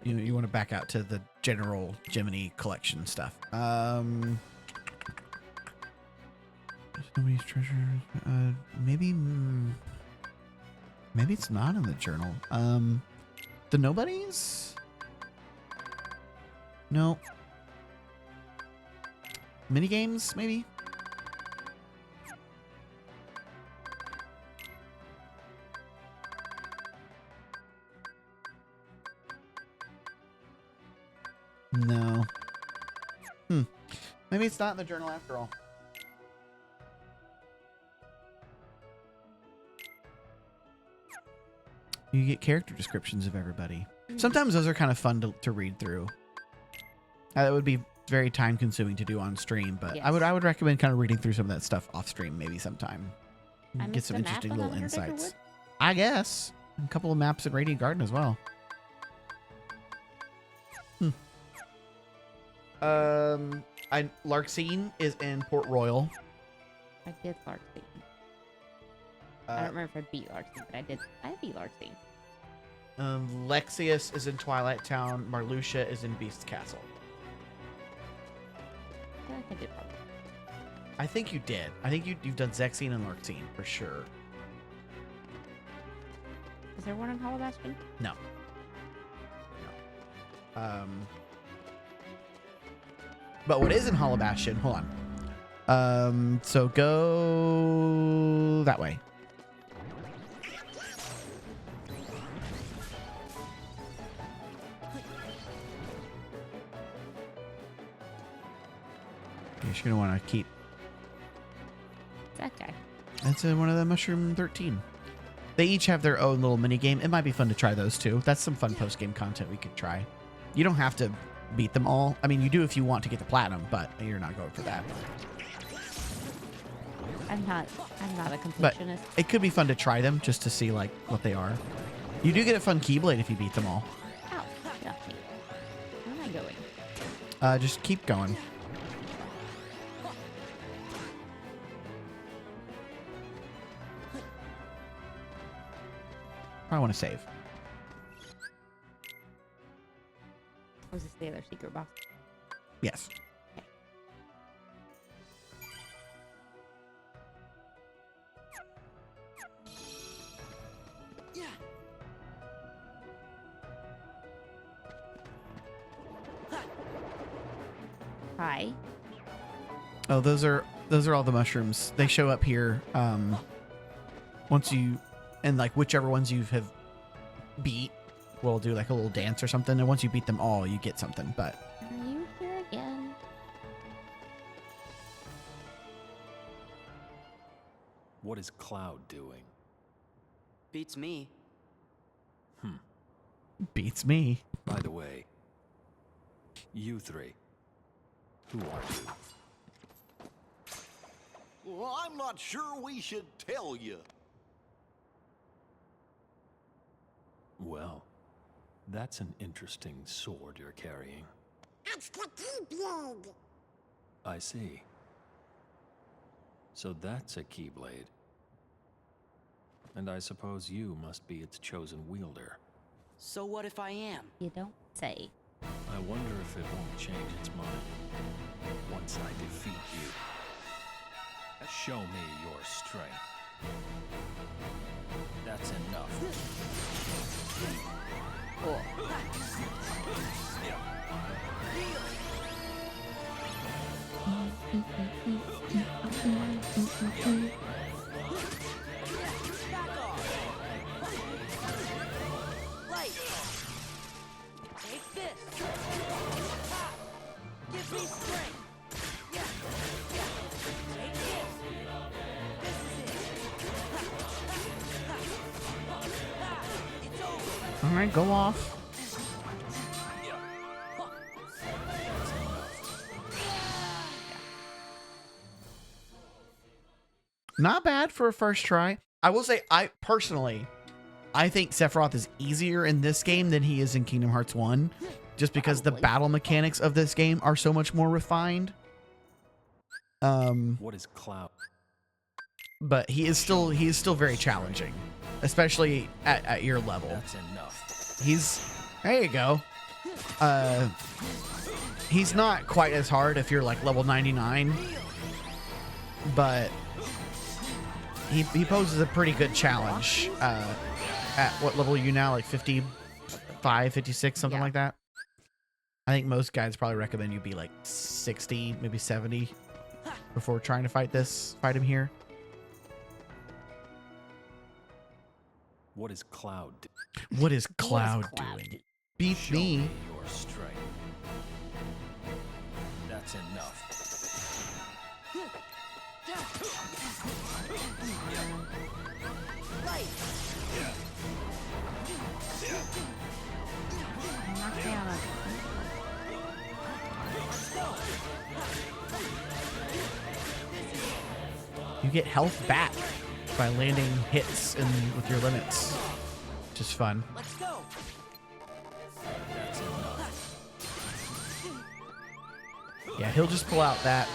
You want to back out to the general Gemini collection stuff. Nobody's treasure. Maybe it's not in the journal. The Nobodies? No. Minigames, maybe? No. Maybe it's not in the journal after all. You get character descriptions of everybody. Sometimes those are kind of fun to read through. That would be very time consuming to do on stream, but yes. I would recommend kind of reading through some of that stuff off stream maybe sometime. Get some interesting little insights. I guess. A couple of maps in Radiant Garden as well. Larxene is in Port Royal. I did Larxene. I don't remember if I beat Larxene, but I beat Larxene. Lexius is in Twilight Town. Marluxia is in Beast's Castle. Yeah, I did probably. I think you did. I think you've done Zexion and Larxene for sure. Is there one in Hollow Bastion? No. But what is in Hollow Bastion? Hold on. So go that way. You're gonna want to keep that guy. That's one of the Mushroom 13. They each have their own little mini game. It might be fun to try those too. That's some fun post game content we could try. You don't have to beat them all. I mean, you do if you want to get the platinum, but you're not going for that. I'm not a completionist. But it could be fun to try them just to see like what they are. You do get a fun Keyblade if you beat them all. Ow, got me. Where am I going? Just keep going. I want to save. Was this the other secret box? Yes. Okay. Yeah. Hi. Oh, those are all the mushrooms. They show up here once you, and like whichever ones you have beat will do like a little dance or something, and once you beat them all you get something. But are you here again? What is Cloud doing? Beats me. Beats me. By the way, you three, who are you? Well, I'm not sure we should tell you. Well, that's an interesting sword you're carrying. It's the Keyblade. I see. So that's a Keyblade. And I suppose you must be its chosen wielder. So what if I am? You don't say. I wonder if it won't change its mind once I defeat you. Show me your strength. That's enough. Cool. Light! Take this! Ha! Give me strength! Yeah! Yeah! Take this! This is it! Ha! Ha! Ha! It's over! All right, go off. Not bad for a first try. I will say, I think Sephiroth is easier in this game than he is in Kingdom Hearts 1, just because the Probably. battle mechanics of this game are so much more refined. What is Cloud? But he is still very challenging, especially at your level. That's enough. There you go. He's not quite as hard if you're like level 99, but he poses a pretty good challenge. At what level are you now? Like 55, 56, something Yeah. like that? I think most guys probably recommend you be like 60, maybe 70 before trying to fight him here. What is Cloud? What is What Cloud is Cloud doing? doing? Beat Show me. me your strength. That's enough. Light! Knock me out of- You get health back by landing hits with your limits, which is fun. Let's go! That's enough. Yeah, he'll just pull out that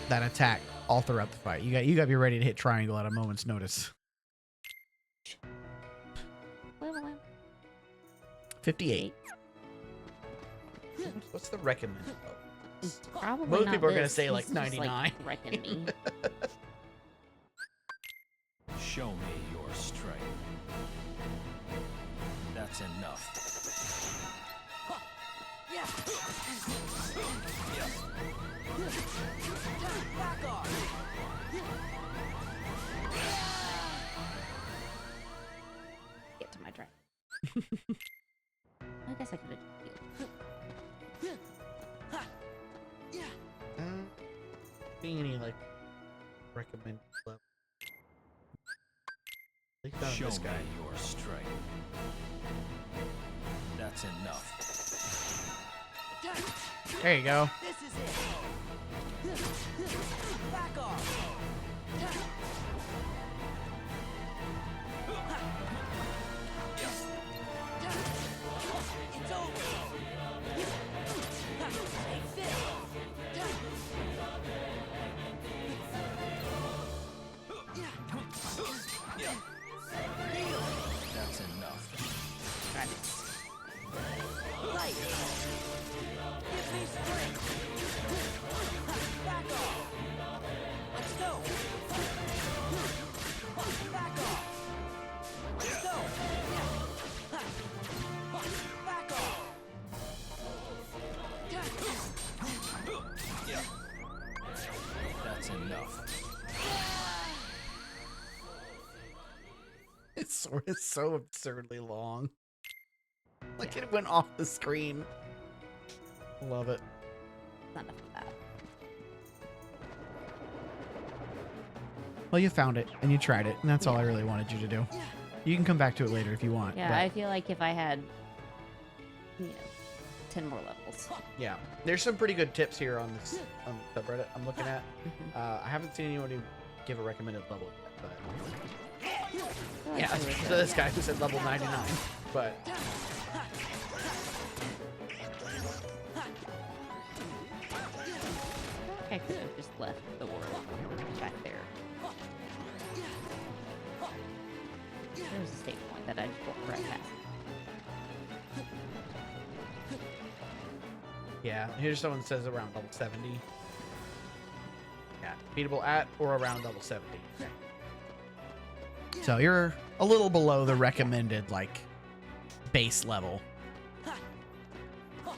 attack all throughout the fight. You got to be ready to hit triangle at a moment's notice. 58. What's the recommended level? It's probably Most not people are gonna this. say, like, He's just, 99. wrecking me. Show me your strength. That's enough. Yeah! Back off! Get to my track. I guess I could have healed. Yeah! Being any like recommended level? I think Show this me guy. your strength. That's enough. There you go. This is it! Back off! It's over! Take this! That's enough. Light! Give me strength! Back off! Let's go! Back off! Let's go! Back off! That's enough. Its sword is so absurdly long. Like it went off the screen. Love it. Not enough of that. Well, you found it and you tried it, and that's all I really wanted you to do. You can come back to it later if you want. Yeah, but I feel like if I had, 10 more levels. yeah, there's some pretty good tips here on this subreddit I'm looking at. I haven't seen anyone give a recommended level yet, but yeah, so this guy who said level 99, but I could have just left the world back there. Yeah, here's someone says around level 70. Yeah, beatable at or around level 70. Okay. So you're a little below the recommended, like, base level.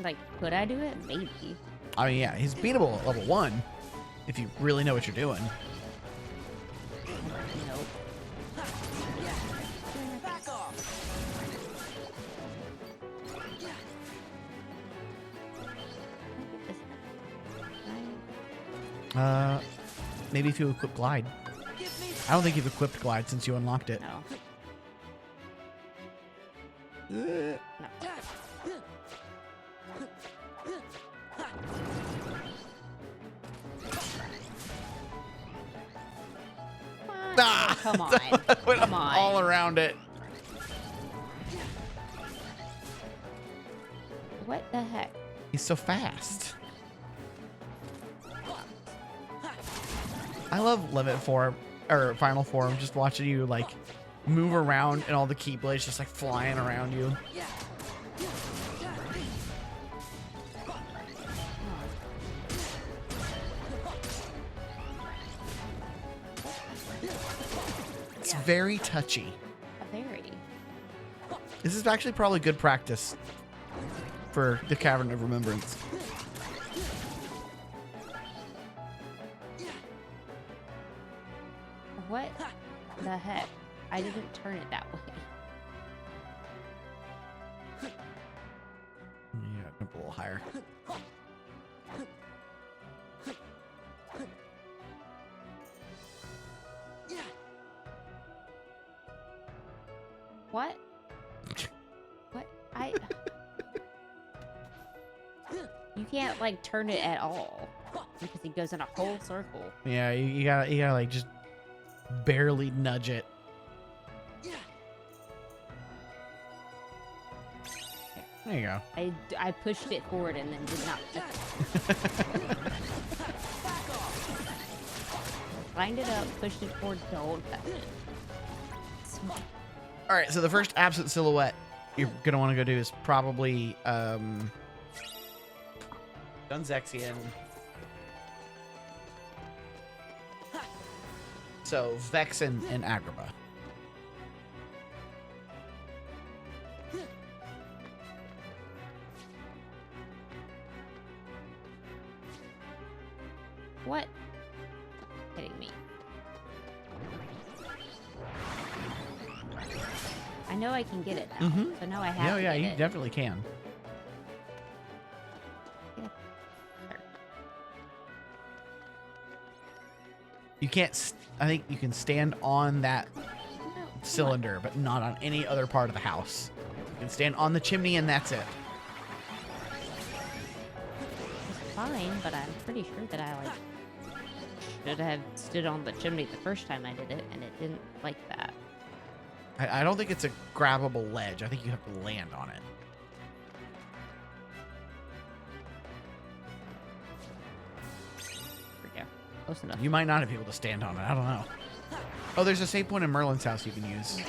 Like, could I do it? Maybe. I mean, yeah, he's beatable at level 1 if you really know what you're doing. Nope. Back off. Maybe if you equip glide. Give me I don't think you've equipped glide since you unlocked it. No. Uh, Ah! Come on. Went Come on. all around it. What the heck? He's so fast. I love limit form or final form. Just watching you like move around and all the keyblades just like flying around you. It's very touchy. Very. This is actually probably good practice for the Cavern of Remembrance. What the heck? I didn't turn it that way. Yeah, jump a little higher. What? What? You can't like turn it at all because he goes in a whole circle. Yeah, you gotta like just barely nudge it. There you go. I pushed it forward and then did not touch it. Lined it up, pushed it forward, don't touch it. Smart. All right, so the first absent silhouette you're gonna want to go do is probably Dunzexian. So Vex and Agrabah. What? Kidding me. I know I can get it now, so now I have Yeah, to yeah, get you it. definitely can. You can't. I think you can stand on that cylinder, but not on any other part of the house. You can stand on the chimney, and that's it. It's fine, but I'm pretty sure that I like should have stood on the chimney the first time I did it, and it didn't like that. I don't think it's a grabbable ledge. I think you have to land on it. There we go. Close enough. You might not be able to stand on it. I don't know. Oh, there's a save point in Merlin's house you can use.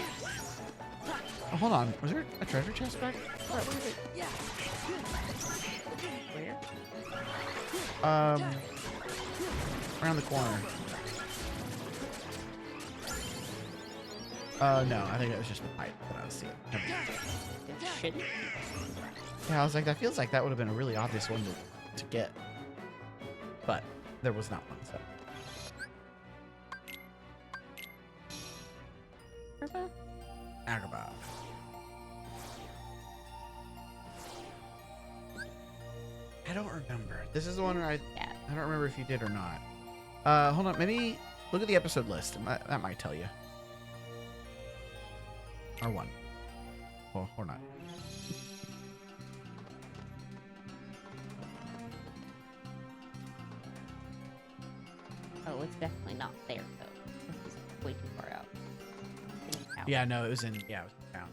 Oh, hold on. Was there a treasure chest back? Where is it? Where? Around the corner. No, I think it was just the pipe that I was seeing. Shit. Yeah, I was like, that feels like that would have been a really obvious one to get. But there was not one, so. Purple? Agrabah. I don't remember. This is the one where Yeah. I don't remember if you did or not. Hold on. Maybe look at the episode list. That might tell you. Or one. Well, or not. Oh, it's definitely not there though. This is way too far out. Yeah, no, it was in. Yeah, it was in town.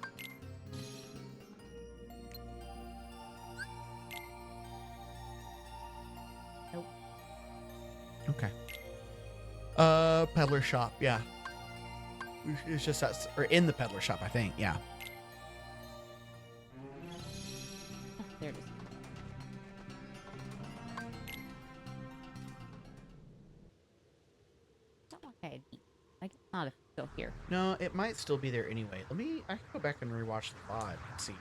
Nope. Okay. Peddler shop. Yeah. It's just that, or in the peddler shop, I think. Yeah. There it is. not if you go here. No, it might still be there anyway. I can go back and rewatch the VOD and see.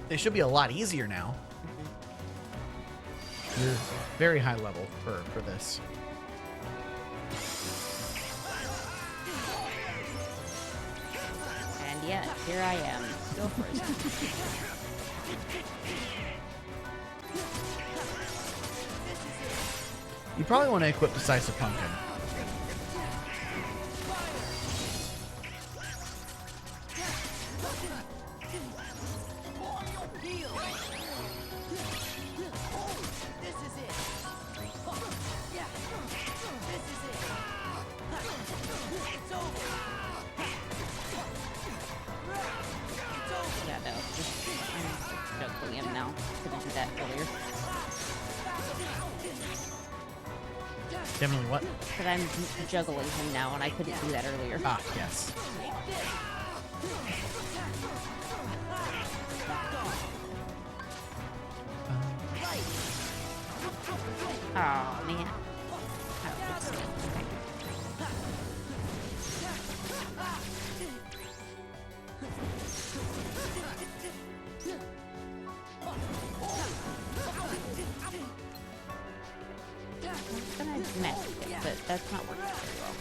They should be a lot easier now. You're very high level for this. And yet, here I am, still frozen. You probably want to equip Decisive Pumpkin. Yeah, no, I'm juggling him now. Couldn't do that earlier. Definitely what? But I'm juggling him now, and I couldn't do that earlier. Ah, yes. Oh man. Oh, it's me. Okay. I'm gonna mess with it, but that's not working very well.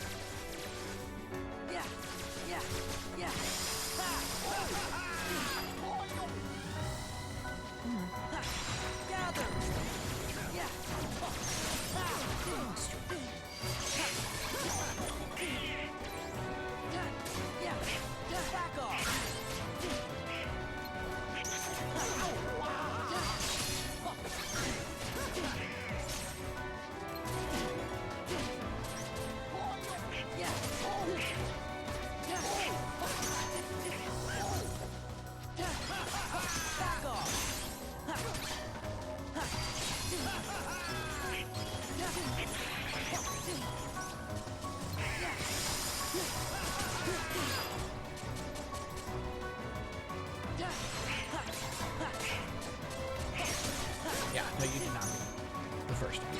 Yeah, no, you did not do the first time.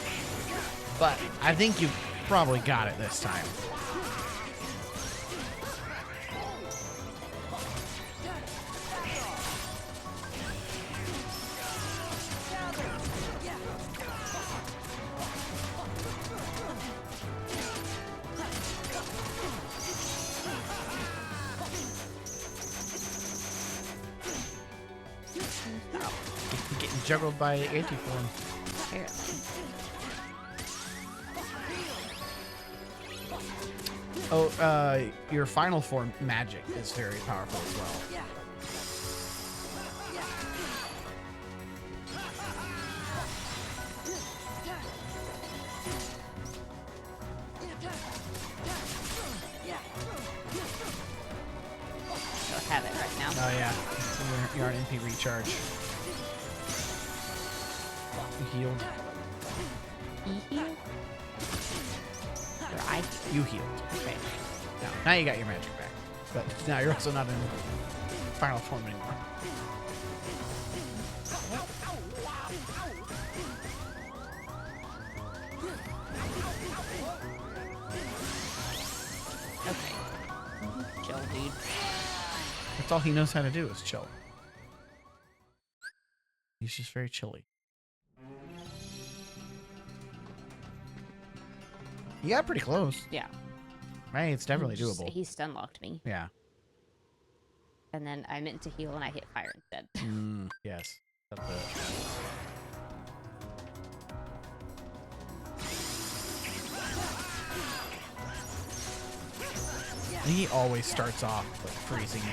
But I think you probably got it this time. Getting juggled by anti-form. Apparently. Oh, your final form magic is very powerful as well. Don't have it right now. Oh yeah, you're on NP recharge. You healed. He healed? Or I healed? You healed. Okay. Now you got your magic back. But now you're also not in final form anymore. Okay. Chill, dude. That's all he knows how to do is chill. He's just very chilly. You got pretty close. Yeah. Right? It's definitely doable. He stun locked me. Yeah. And then I meant to heal and I hit fire instead. Yes. That's it. He always starts off like freezing you.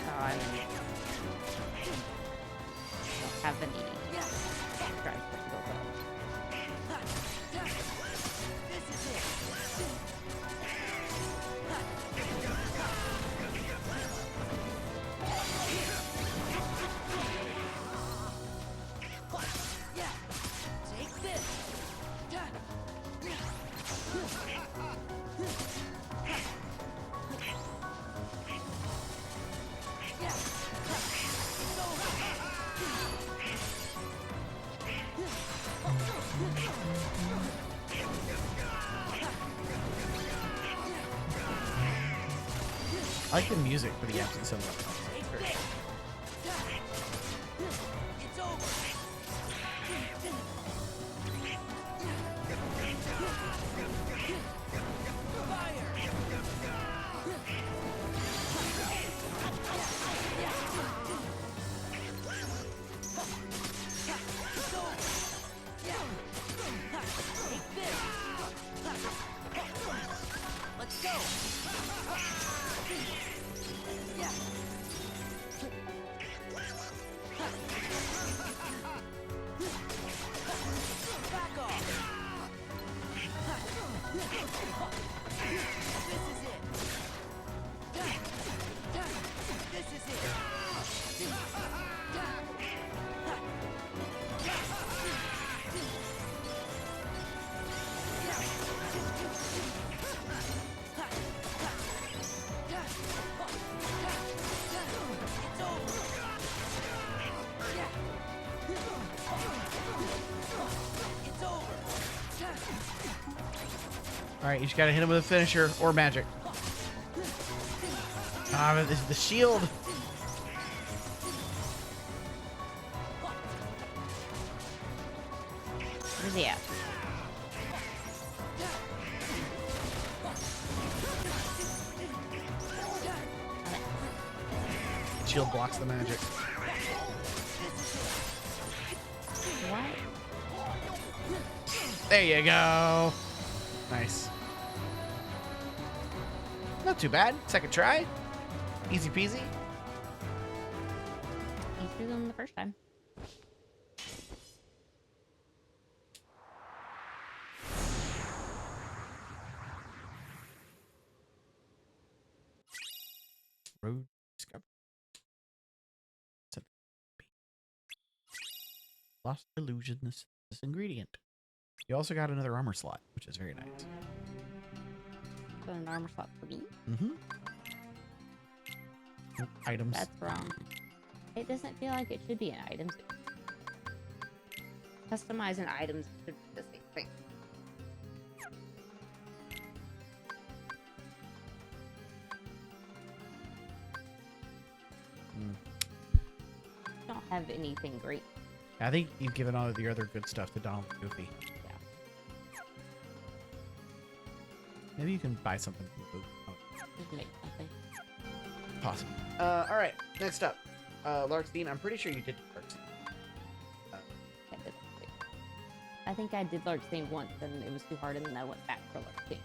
Oh, I don't have any drive to go up. Take this. I like the music for the absence of Take this. It's over. Let's go. Back off. This is it. This is it. It's over. It's over. All right, you just gotta hit him with a finisher or magic. Ah, but this is the shield. Where's he at? Shield blocks the magic. What? There you go. Nice. Not too bad. Second try. Easy peasy. Easier than the first time. Road discovery. Lost illusion. This ingredient. You also got another armor slot, which is very nice. Got an armor slot for me. Mm-hmm. Items. That's wrong. It doesn't feel like it should be in items. Customizing items should be the same thing. Don't have anything great. I think you've given all of the other good stuff to Donald and Goofy. Yeah. Maybe you can buy something from Goofy. Oh, Just make something. possible. All right. Next up, Larkstein. I'm pretty sure you did Larkstein. I did Larkstein. I think I did Larkstein once and it was too hard and then I went back for Larkstein.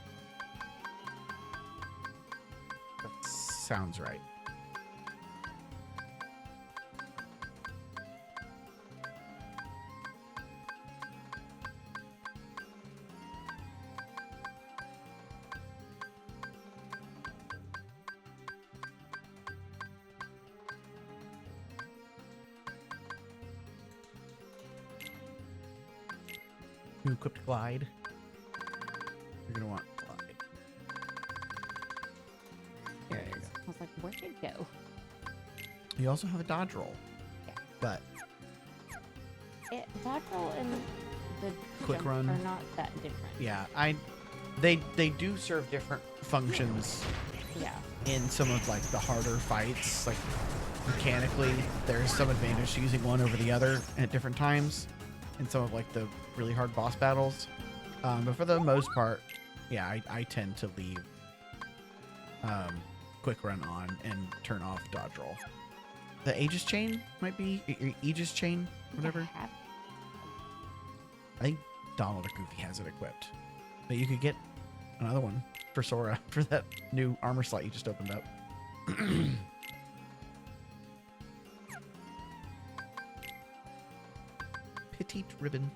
That sounds right. New equipped glide. You're gonna want glide. There it is. I was like, where'd it go? You also have a dodge roll. Yeah. But Dodge roll and the Quick jump run. are not that different. yeah, they do serve different functions Yeah. in some of like the harder fights. Like mechanically, there's some advantage to using one over the other at different times in some of like the really hard boss battles. But for the most part, yeah, I tend to leave quick run on and turn off dodge roll. The Aegis chain might be Aegis chain, whatever. I think Donald or Goofy has it equipped, but you could get another one for Sora for that new armor slot you just opened up. Petite ribbon.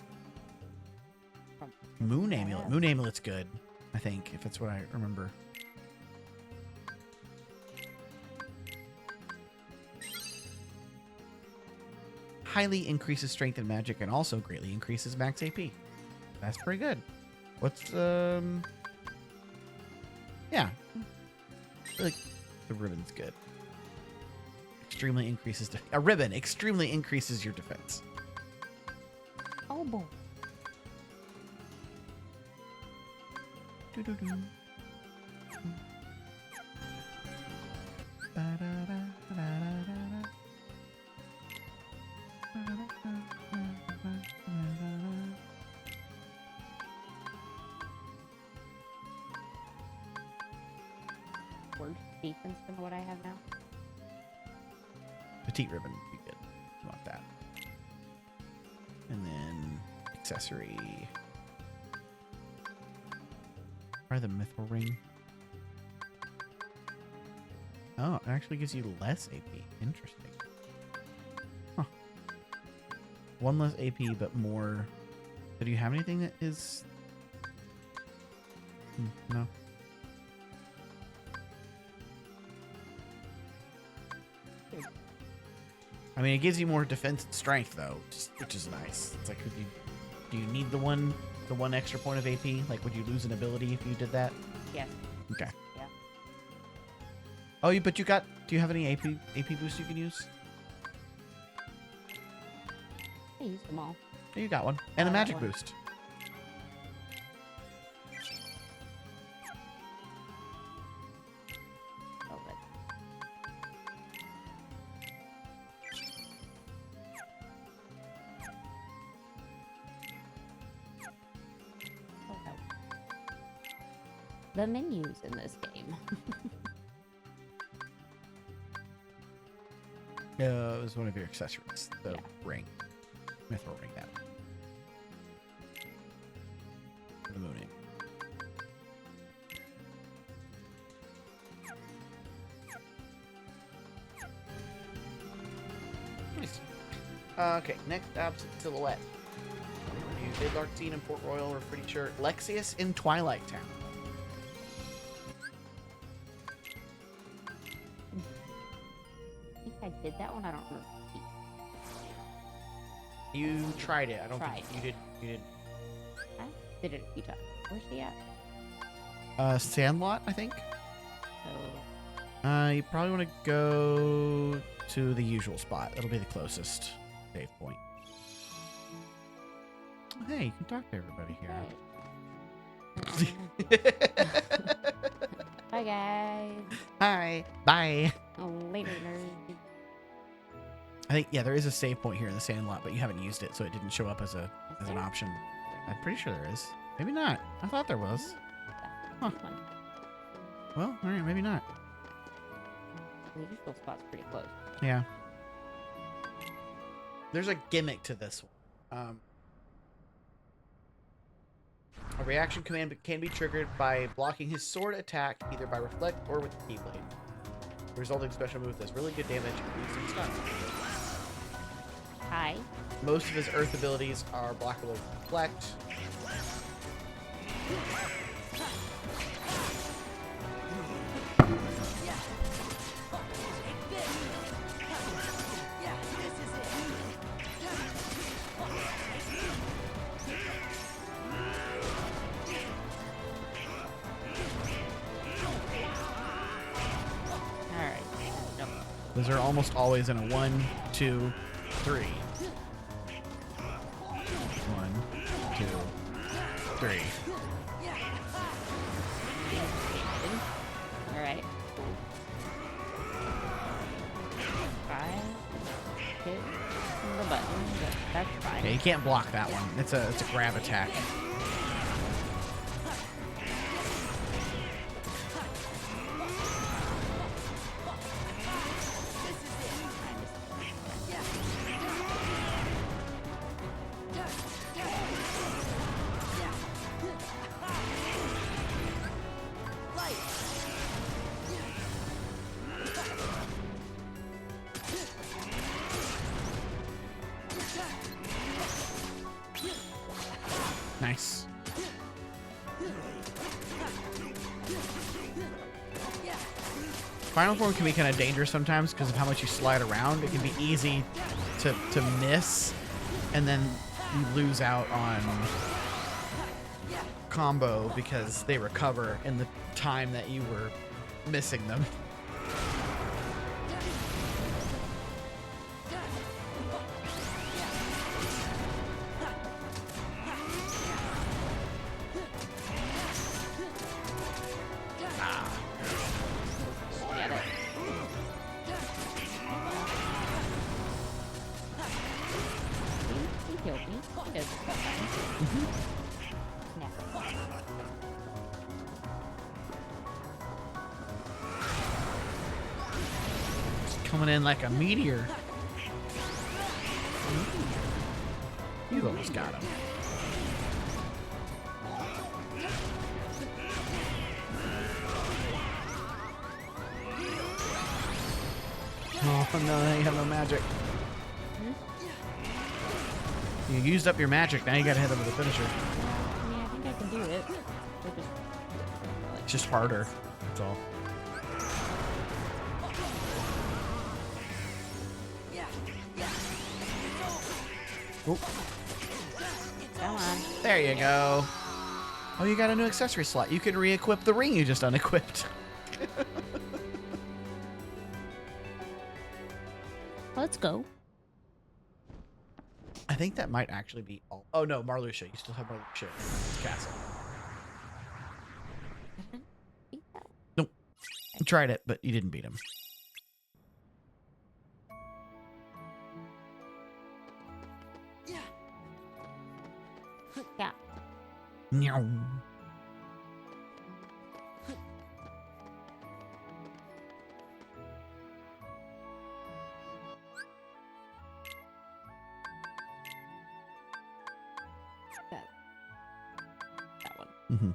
Moon amulet. Moon amulet's good, I think, if that's what I remember. Highly increases strength and magic and also greatly increases max AP. That's pretty good. What's yeah. I feel like the ribbon's good. Extremely increases a ribbon extremely increases your defense. Oh boy. Doo-doo-doo. Worse defense than what I have now. Petite ribbon would be good. You want that. And then accessory. Try the mithril ring. Oh, it actually gives you less AP. Interesting. Huh. One less AP, but more. But do you have anything that is? No. I mean, it gives you more defense and strength, though, which is nice. It's like, do you need the one extra point of AP? Like, would you lose an ability if you did that? Yes. Okay. Yeah. Oh, but you got. Do you have any AP boost you can use? I used them all. Yeah, you got one, and a I got magic one. boost. Oh, but oh, no. The menus in this game. It was one of your accessories, the Yeah. ring, mithril ring. That the mooning. Nice. Okay, next absent silhouette. You did Lartine in Port Royal, we're pretty sure. Lexius in Twilight Town. I think I did that one. I don't remember. You tried it. I don't Tried. think you did. You did. I did it a few times. Where's she at? Sandlot, I think. So, You probably want to go to the usual spot. That'll be the closest save point. Hey, you can talk to everybody here. bye guys. Hi. Bye. Oh, later, nerd. I think there is a save point here in the Sandlot, but you haven't used it, so it didn't show up as an option. I'm pretty sure there is. Maybe not. I thought there was. Huh. Well, all right, maybe not. The usual spot's pretty close. Yeah. There's a gimmick to this one. A reaction command can be triggered by blocking his sword attack either by reflect or with the keyblade. The resulting special move does really good damage and leaves him stunned. Hi. Most of his earth abilities are blockable with reflect. Alright. Nope. Those are almost always in a 1, 2, 3. 1, 2, 3. Alright. Five. Hit the button, but that's fine. Yeah, you can't block that one. It's a grab attack. Nice. Final form can be kind of dangerous sometimes because of how much you slide around. It can be easy to miss, and then you lose out on combo because they recover in the time that you were missing them. Get it. Coming in like a meteor. You almost got him. Oh no, you have no magic. You used up your magic, now you gotta hit him with a finisher. I mean, I think I can do it. It's just harder, that's all. Oop. Come on. There you go. Oh, you got a new accessory slot. You can re-equip the ring you just unequipped. Let's go. I think that might actually be all. Oh no, Marluxia. You still have Marluxia in this castle. Nope. You tried it, but you didn't beat him. Yeah. Meow. That one. Mm-hmm.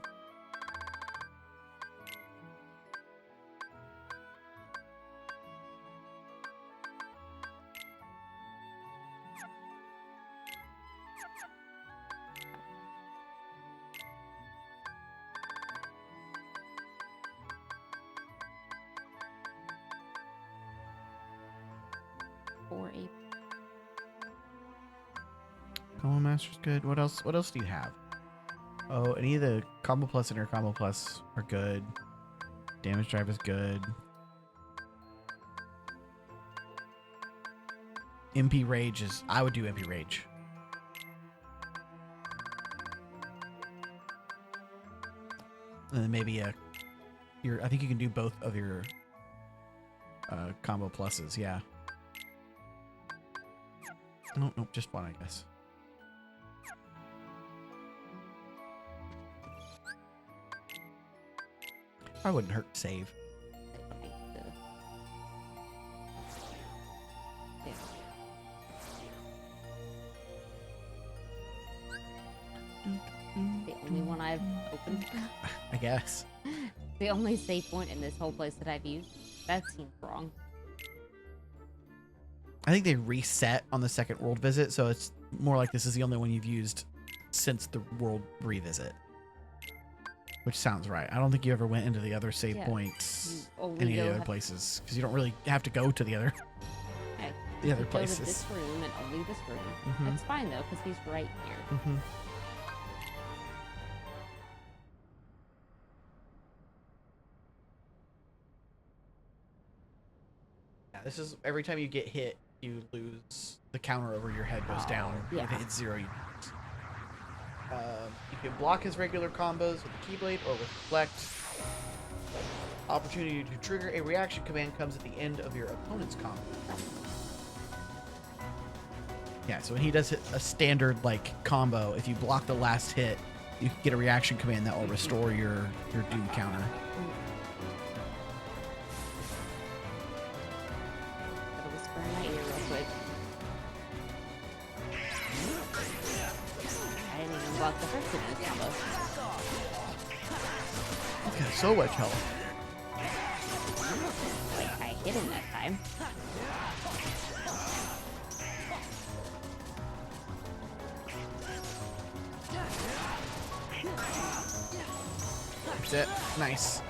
Or a Combo Master's good. What else? What else do you have? Oh, any of the Combo Plus and Air Combo Plus are good. Damage Drive is good. MP Rage is. I would do MP Rage. And then maybe I think you can do both of your combo pluses. Yeah. Nope, just one, I guess. I wouldn't hurt to save. The only one I've opened. I guess. The only save point in this whole place that I've used. That seems wrong. I think they reset on the second world visit, so it's more like this is the only one you've used since the world revisit. Which sounds right. I don't think you ever went into the other save points, You only any of go the other places, because you don't really have to go to the other Okay. the other You go to places. this room and only this room. Mhm. That's fine though, because he's right here. Mm-hmm. Yeah, this is every time you get hit, you lose the counter over your head goes down. yeah. If it hits 0, you can block his regular combos with the Keyblade or with Reflect. Opportunity to trigger a reaction command comes at the end of your opponent's combo. Yeah, so when he does a standard like combo, if you block the last hit, you can get a reaction command that will restore your doom counter. Gotta whisper in my ear real quick. I didn't even block the first of this combo. Okay, so much health. Like I hit him that time. That's it. Nice.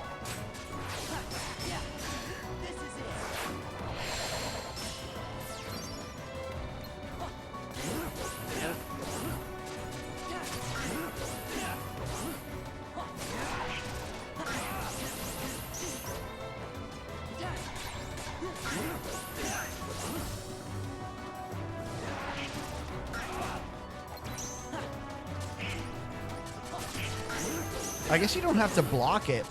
I guess you don't have to block it.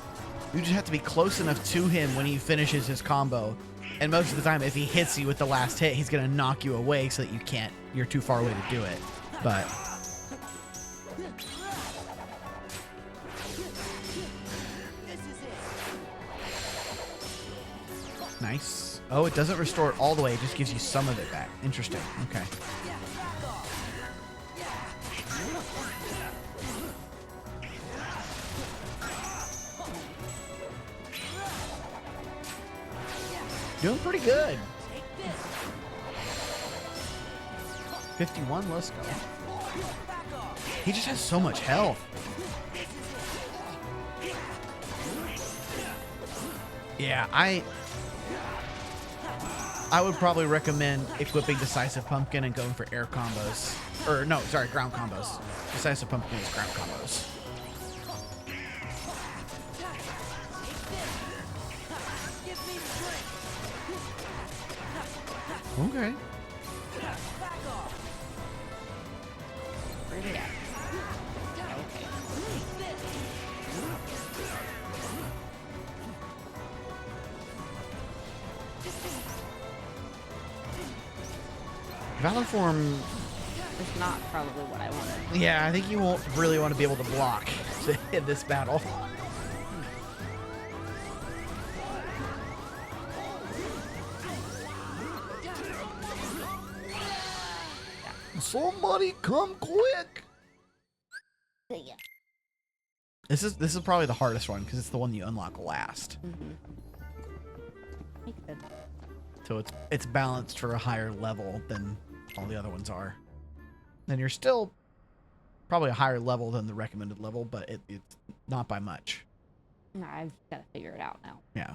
You just have to be close enough to him when he finishes his combo. And most of the time, if he hits you with the last hit, he's going to knock you away so that you can't. You're too far away to do it. But nice. Oh, it doesn't restore it all the way. It just gives you some of it back. Interesting. Okay. Doing pretty good. 51, let's go. He just has so much health. Yeah, I would probably recommend equipping Decisive Pumpkin and going for air combos. Or no, sorry, ground combos. Decisive Pumpkin is ground combos. Okay. Where's it at? Okay. Valor Form. It's not probably what I wanted. Yeah, I think you won't really want to be able to block in this battle. Somebody come quick! Yeah. This is probably the hardest one because it's the one you unlock last. Makes sense. So it's balanced for a higher level than all the other ones are. And you're still probably a higher level than the recommended level, but it's not by much. No, I've got to figure it out now. Yeah.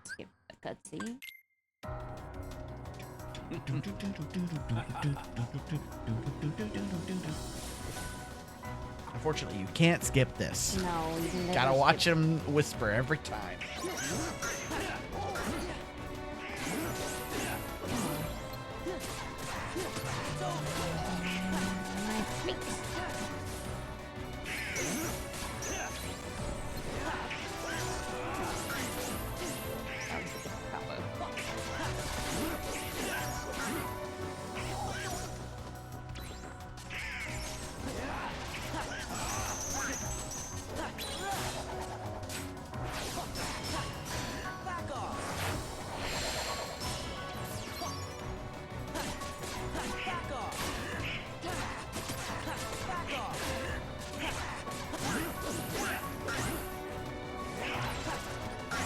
Skip the cutscene. Unfortunately, you can't skip this. No, you can never Gotta watch skip. him whisper every time. Nice mix. That was a good combo.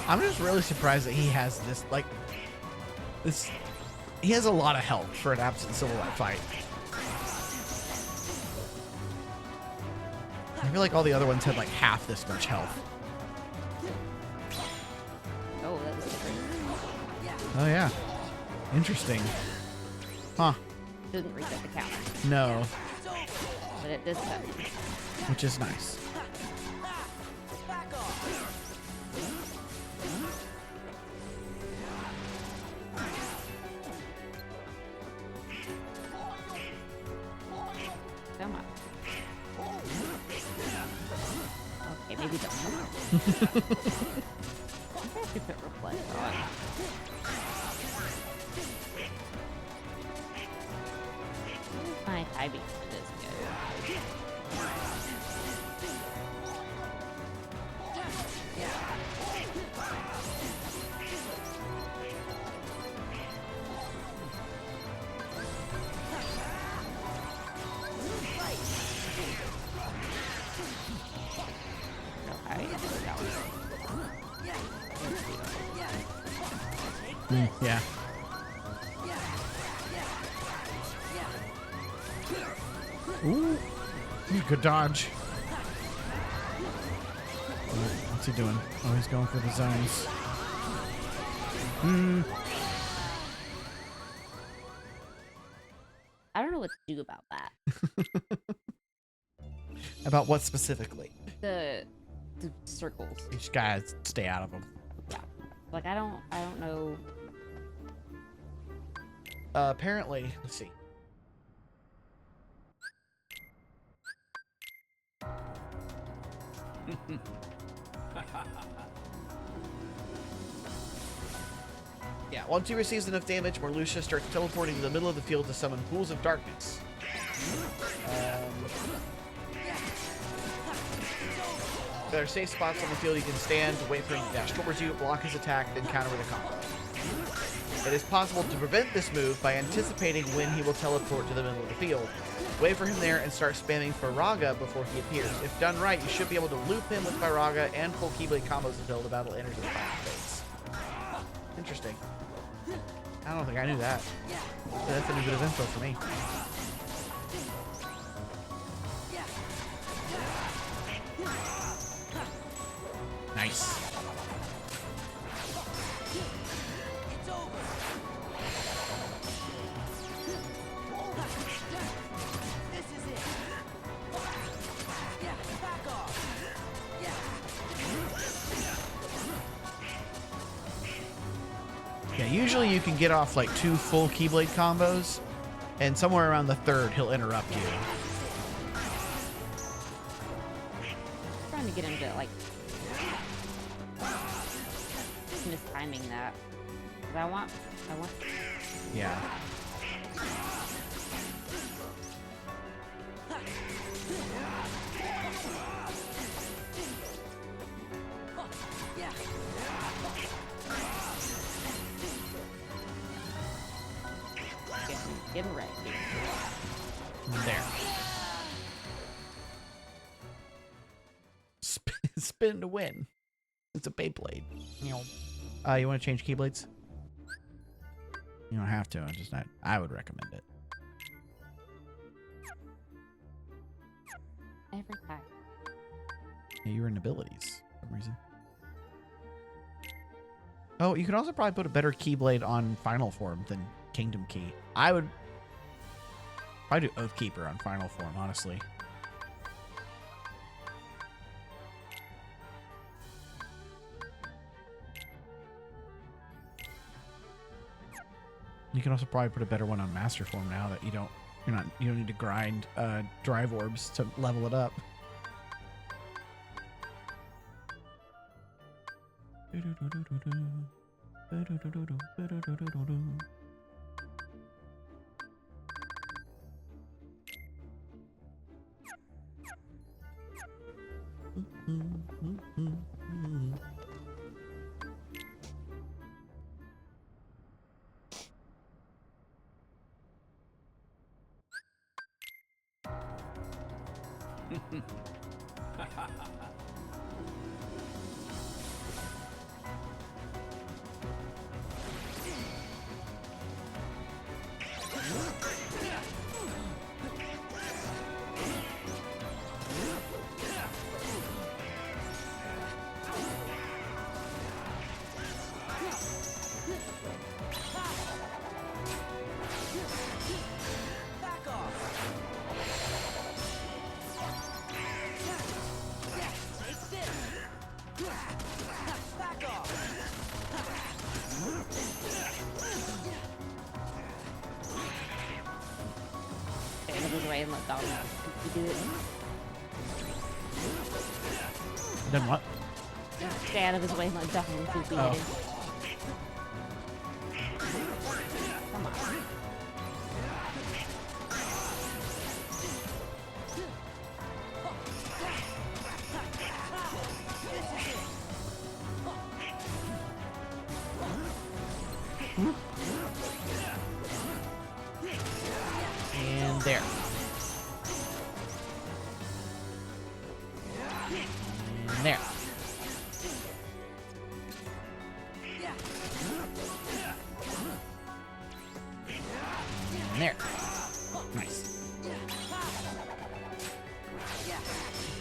I'm just really surprised that he has this, like, this. He has a lot of health for an absent Silverlight fight. I feel like all the other ones had like half this much health. Oh, that was different. Oh yeah, interesting. Huh? Didn't reset the counter, No, but it this time. which is nice. Come on. Okay, maybe don't. I should put reflect on. My timing for this go. No, I didn't do that one. Yeah. Ooh, good dodge. What's he doing? Oh, he's going for the zones. I don't know what to do about that. About what specifically? The circles. You just gotta stay out of them. Yeah. Like I don't know. Apparently, let's see. Yeah, once he receives enough damage, Marluxia starts teleporting to the middle of the field to summon pools of darkness. There are safe spots on the field you can stand, wait for him to dash towards you, block his attack, then counter with a combo. It is possible to prevent this move by anticipating when he will teleport to the middle of the field. Wait for him there and start spamming Firaga before he appears. If done right, you should be able to loop him with Firaga and pull Keyblade combos until the battle enters its final phase. Interesting. I don't think I knew that. That's a new bit of info for me. Nice. It's over. This is it. Yeah, back off. Yeah. Yeah, usually you can get off like 2 full Keyblade combos, and somewhere around the 3rd, he'll interrupt you. Trying to get him to like mistiming that. 'Cause I want. Yeah. Yeah. Get him ready. There. Spin to win. It's a Beyblade. You want to change Keyblades? You don't have to. I would recommend it. Every time. Yeah, you're in abilities for some reason. Oh, you could also probably put a better Keyblade on final form than Kingdom Key. I would probably do Oathkeeper on final form, honestly. You can also probably put a better one on master form now that you don't need to grind drive orbs to level it up. Back off. Yeah, take this. Back off. Stay out of his way and let Dom do it. Then what? Stay out of his way and let Dom do it. Oh. Come on. And there. And there. And there. Nice.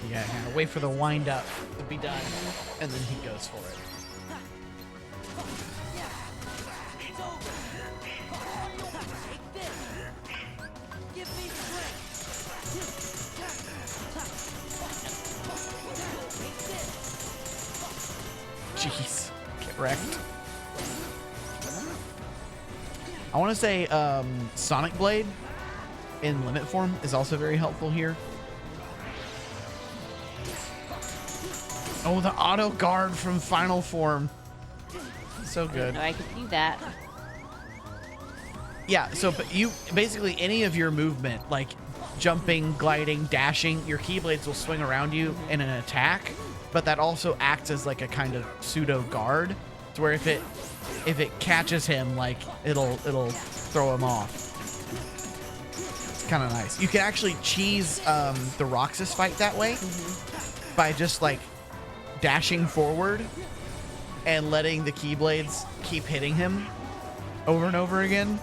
You gotta wait for the wind up to be done, and then he goes for it. It's over. Take this. Give me strength. Take this. Jeez. Get wrecked. I want to say Sonic Blade in limit form is also very helpful here. Oh, the auto guard from final form. So good. No, I could do that. Yeah, so but you basically any of your movement, like jumping, gliding, dashing, your Keyblades will swing around you in an attack, but that also acts as like a kind of pseudo guard. To where if it catches him, like it'll throw him off. It's kind of nice. You can actually cheese the Roxas fight that way by just like dashing forward and letting the Keyblades keep hitting him over and over again.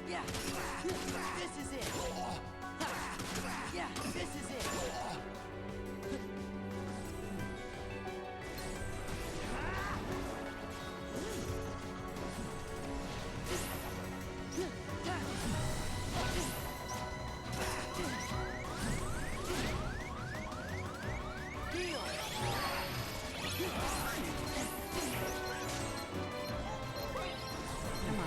Yeah, this is it. Yeah, this is it. Come on.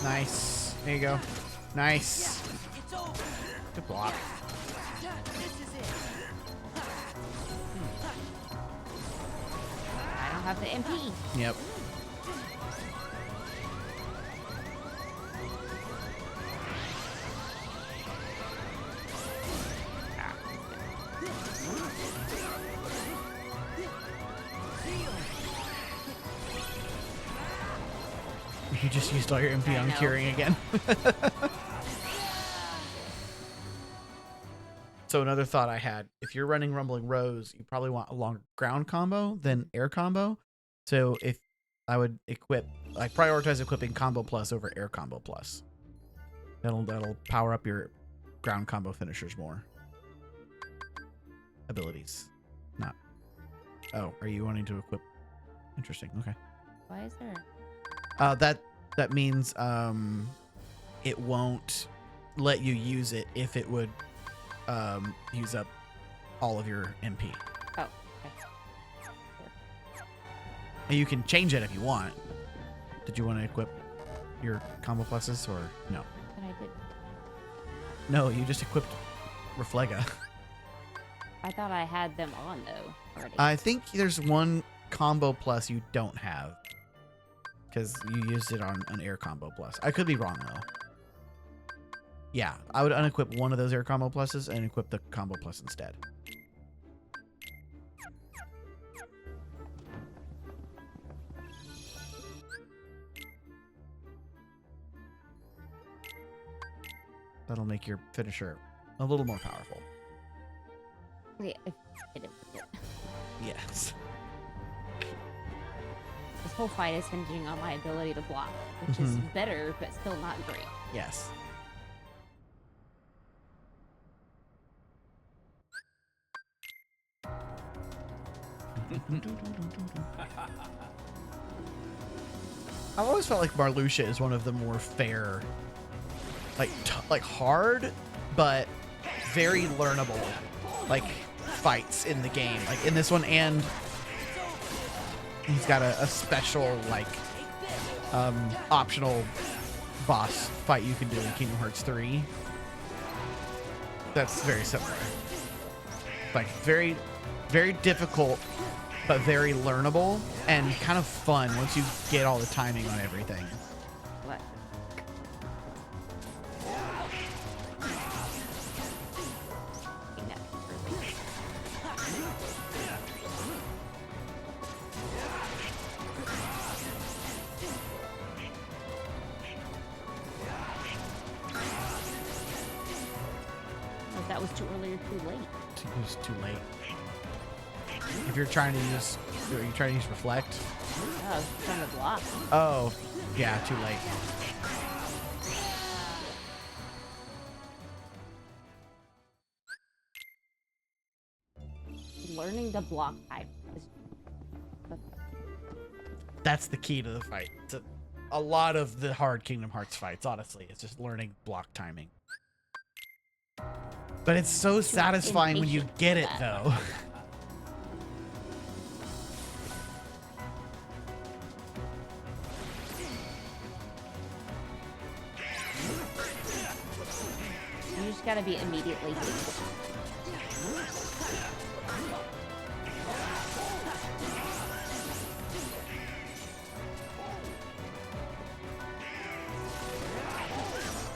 Nice. There you go. Nice. It's over. Good block. This is it. I don't have the MP. Yep. You just used all your MP I on know. curing again. So another thought I had, if you're running Rumbling Rose, you probably want a longer ground combo than air combo. So if I would prioritize equipping combo plus over air combo plus. That'll power up your ground combo finishers more. Abilities. Not. Oh, are you wanting to equip? Interesting. Okay. Why is there? That means it won't let you use it if it would use up all of your MP. Oh, okay. And you can change it if you want. Did you want to equip your combo pluses or no? But I did. No, you just equipped Reflega. I thought I had them on though already. I think there's one combo plus you don't have. Because you used it on an air combo plus. I could be wrong though. Yeah, I would unequip one of those air combo pluses and equip the combo plus instead. That'll make your finisher a little more powerful. Yeah, if I did it. Yes. This whole fight is hinging on my ability to block, which is better, but still not great. Yes. I've always felt like Marluxia is one of the more fair, like hard, but very learnable, like fights in the game. Like in this one, and he's got a special like optional boss fight you can do in Kingdom Hearts 3. That's very similar. Like very, very difficult, but very learnable and kind of fun once you get all the timing on everything. What? If that was too early or too late. It was too late. If you're trying to use, are you trying to use Reflect? Oh, I was trying to block. Oh, yeah, too late. Learning the block type is That's the key to the fight. To a lot of the hard Kingdom Hearts fights, honestly, it's just learning block timing. But it's so satisfying when you impatient get for it, that. though. just gotta be immediately hit.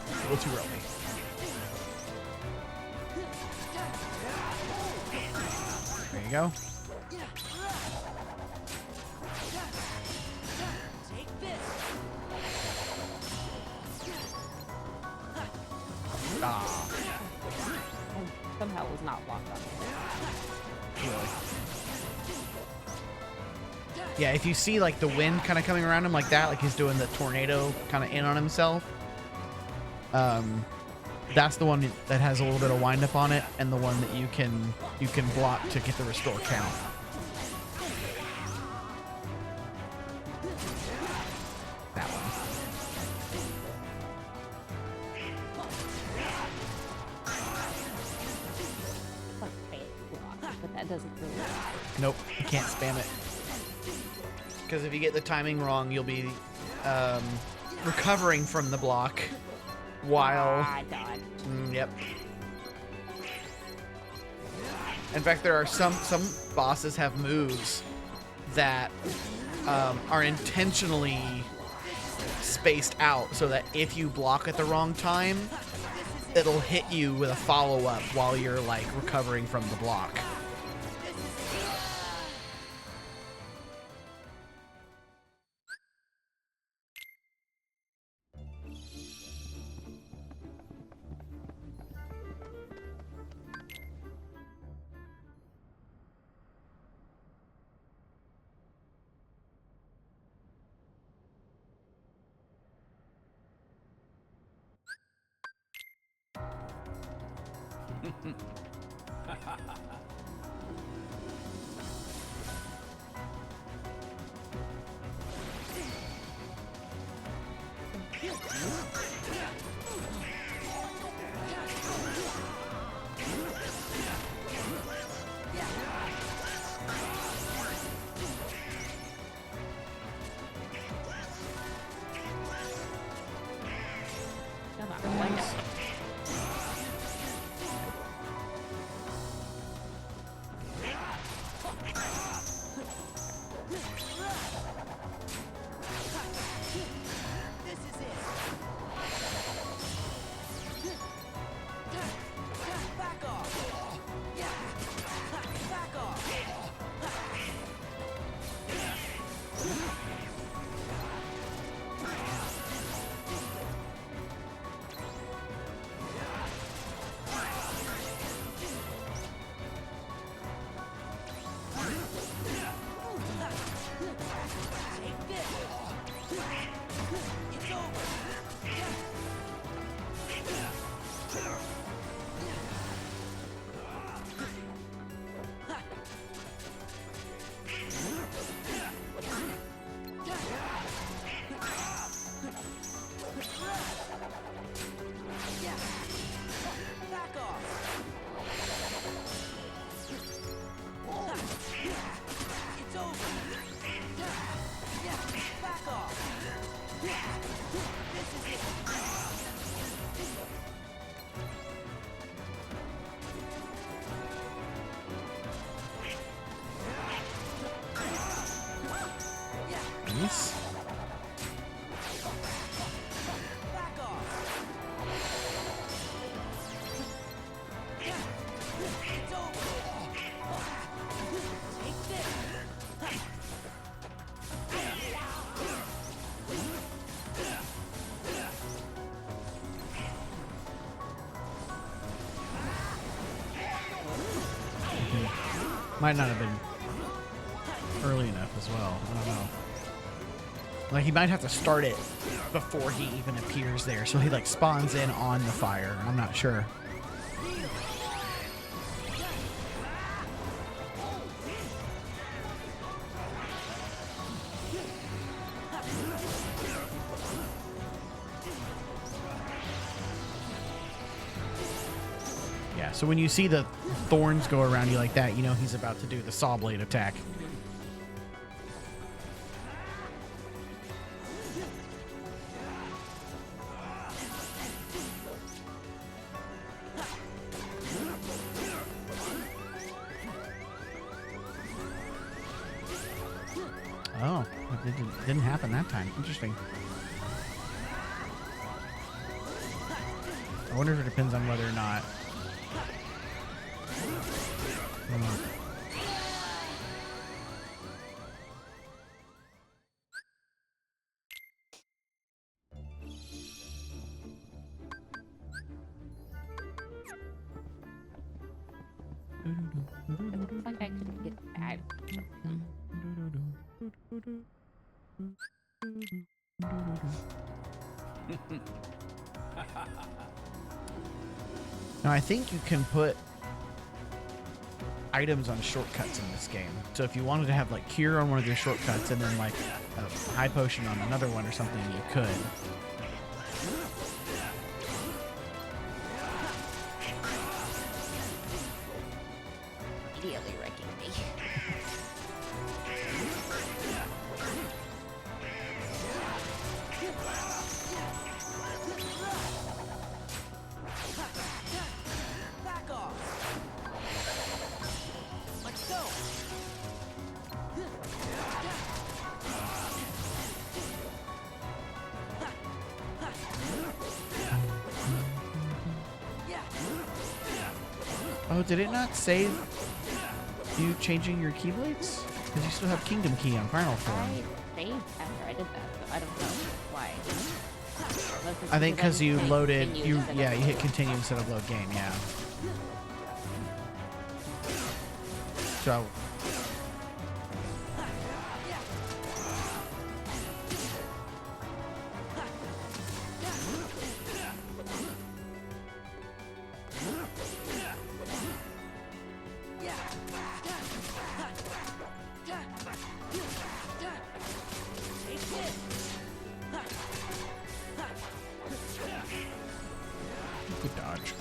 A little too early. There you go. Take this. Ah, I somehow was not locked on. really. Yeah, if you see like the wind kind of coming around him like that, like he's doing the tornado kind of in on himself, that's the one that has a little bit of wind up on it, and the one that you can block to get the restore count. That one. It's like fancy block, but that doesn't really work. Nope, you can't spam it. Because if you get the timing wrong, you'll be recovering from the block while... Ah, I died. Yep. In fact, there are some bosses have moves that are intentionally spaced out so that if you block at the wrong time, it'll hit you with a follow-up while you're like recovering from the block. Come on, wind up. This is it. Back off. Yeah. Back off. Take this. It's over. Back off. It's over. Back off. This is it. Nice. Back off. It's over. Take this. Might not have been early enough as well. I don't know. Like he might have to start it before he even appears there, so he like spawns in on the fire. I'm not sure. Yeah, so when you see the thorns go around you like that, you know he's about to do the saw blade attack. Oh, it didn't happen that time. Interesting. I wonder if it depends on whether or not. It's like I could get that. Now I think you can put items on shortcuts in this game. So if you wanted to have like cure on one of your shortcuts and then like a high potion on another one or something, you could. Immediately wrecking me. Back off. Let's go. Oh, did it not save you changing your keyblades? Because you still have Kingdom Key on Final Form. I saved after I did that, so I don't know why. Unless it's I think because because you hit loaded, continue you instead yeah, of you hit load. continue instead of load game, yeah. So good dodge.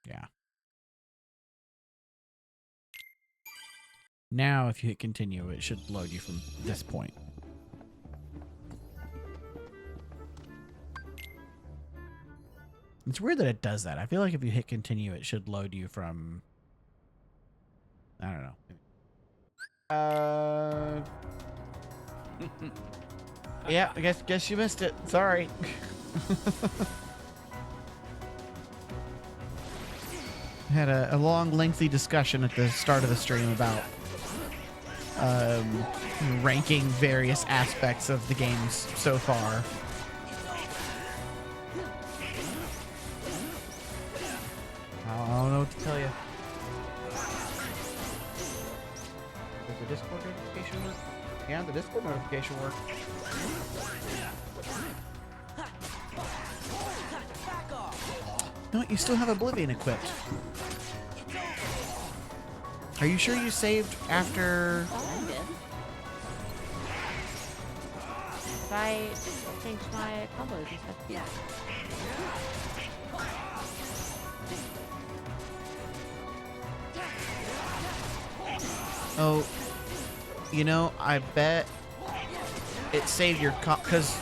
Yeah. Now, if you hit continue, it should load you from this point. It's weird that it does that. I feel like if you hit continue, it should load you from. I don't know. Yeah, I guess you missed it. Sorry. Had a long, lengthy discussion at the start of the stream about ranking various aspects of the games so far. I don't know what to tell you. Does the Discord notification work? Yeah, the Discord notification worked. No, you still have Oblivion equipped. Are you sure you saved after? Oh, I did. If I changed my combos and stuff. Yeah. Oh, you know, I bet it saved your because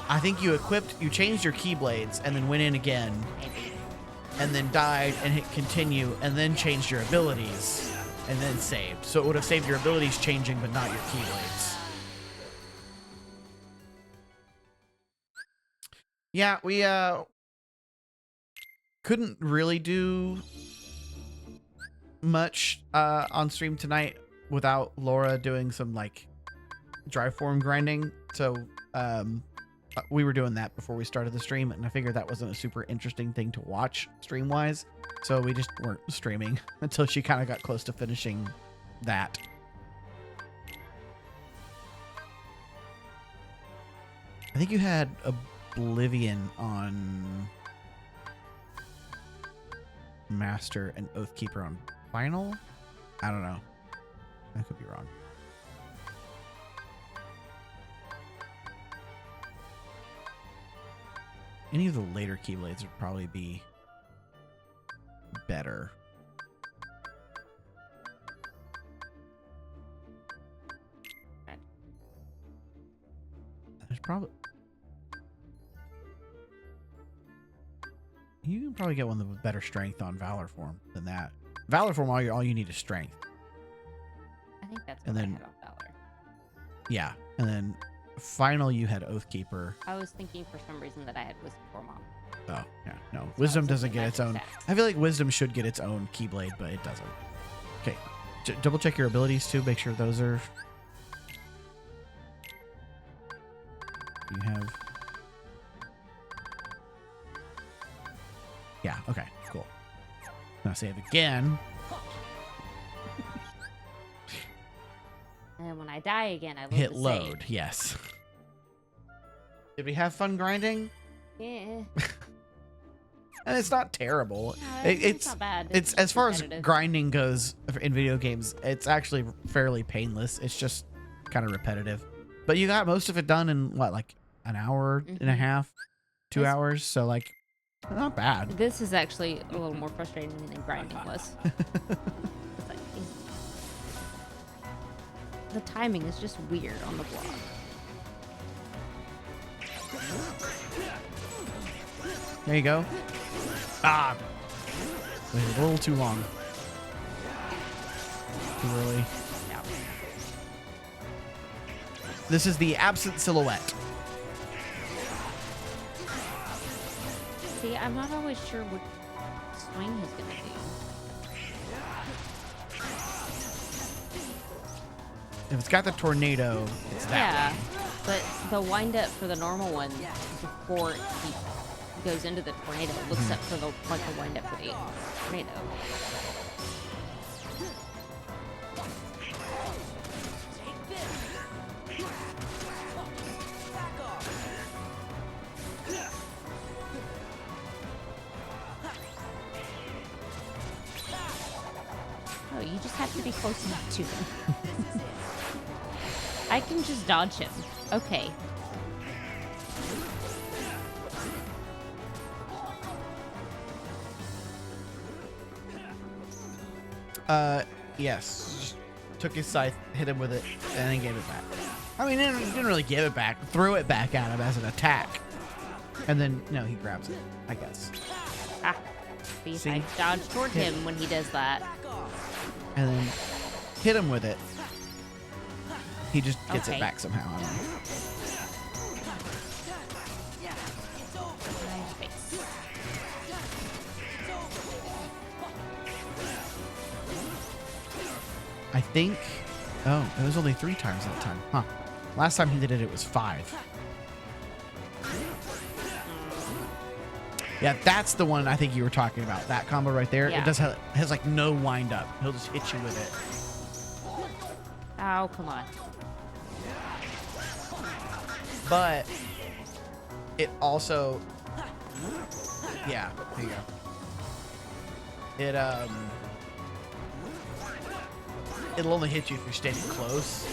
I think you changed your keyblades and then went in again, and then died and hit continue and then changed your abilities and then saved. So it would have saved your abilities changing, but not your keyblades. Yeah, we couldn't really do much on stream tonight without Laura doing some like drive form grinding. So we were doing that before we started the stream, and I figured that wasn't a super interesting thing to watch stream wise. So we just weren't streaming until she kind of got close to finishing that. I think you had Oblivion on Master and Oathkeeper on Final? I don't know. I could be wrong. Any of the later Keyblades would probably be better. probably... You can probably get one with better strength on Valor form than that. Valor form, all you need is strength. I think that's And what then- I had on Valor. Yeah. And then final, you had Oathkeeper. I was thinking for some reason that I had Wisdom Form on. Oh, yeah. No. So Wisdom I was doesn't looking get at its your own. stats. I feel like Wisdom should get its own Keyblade, but it doesn't. Okay. Double check your abilities too. Make sure those are. You have. Yeah. Okay. Cool. Now save again. And then when I die again, I Hit the load. save. Yes. Did we have fun grinding? Yeah. And it's not terrible. No, It's not bad. It's as far as repetitive. grinding goes in video games, it's actually fairly painless. It's just kind of repetitive. But you got most of it done in what, like an hour and a Mhm. half, 2 This- hours. So like, not bad. This is actually a little more frustrating than grinding was. It's like, the timing is just weird on the block. There you go. Ah, waited a little too long. Too early. Yeah. This is the absent silhouette. See, I'm not always sure what swing he's gonna do. If it's got the tornado, it's that Yeah, but the wind up for the normal one before he goes into the tornado looks up for the wind up for the tornado. Oh, you just have to be close enough to him. I can just dodge him. Okay. Yes. Just took his scythe, hit him with it, and then gave it back. I mean, he didn't really give it back. Threw it back at him as an attack. And then, no, he grabs it, I guess. Ah. See, See? I dodge toward Hit. him when he does that. And then hit him with it. He just gets it Okay. back somehow. I don't know. Nice face. I think... Oh, it was only 3 times that time. Huh. Last time he did it, it was 5. Yeah, that's the one I think you were talking about. That combo right there. Yeah. It has like no wind up. He'll just hit you with it. Oh, come on. But it also... Yeah, there you go. It, it'll only hit you if you're standing close.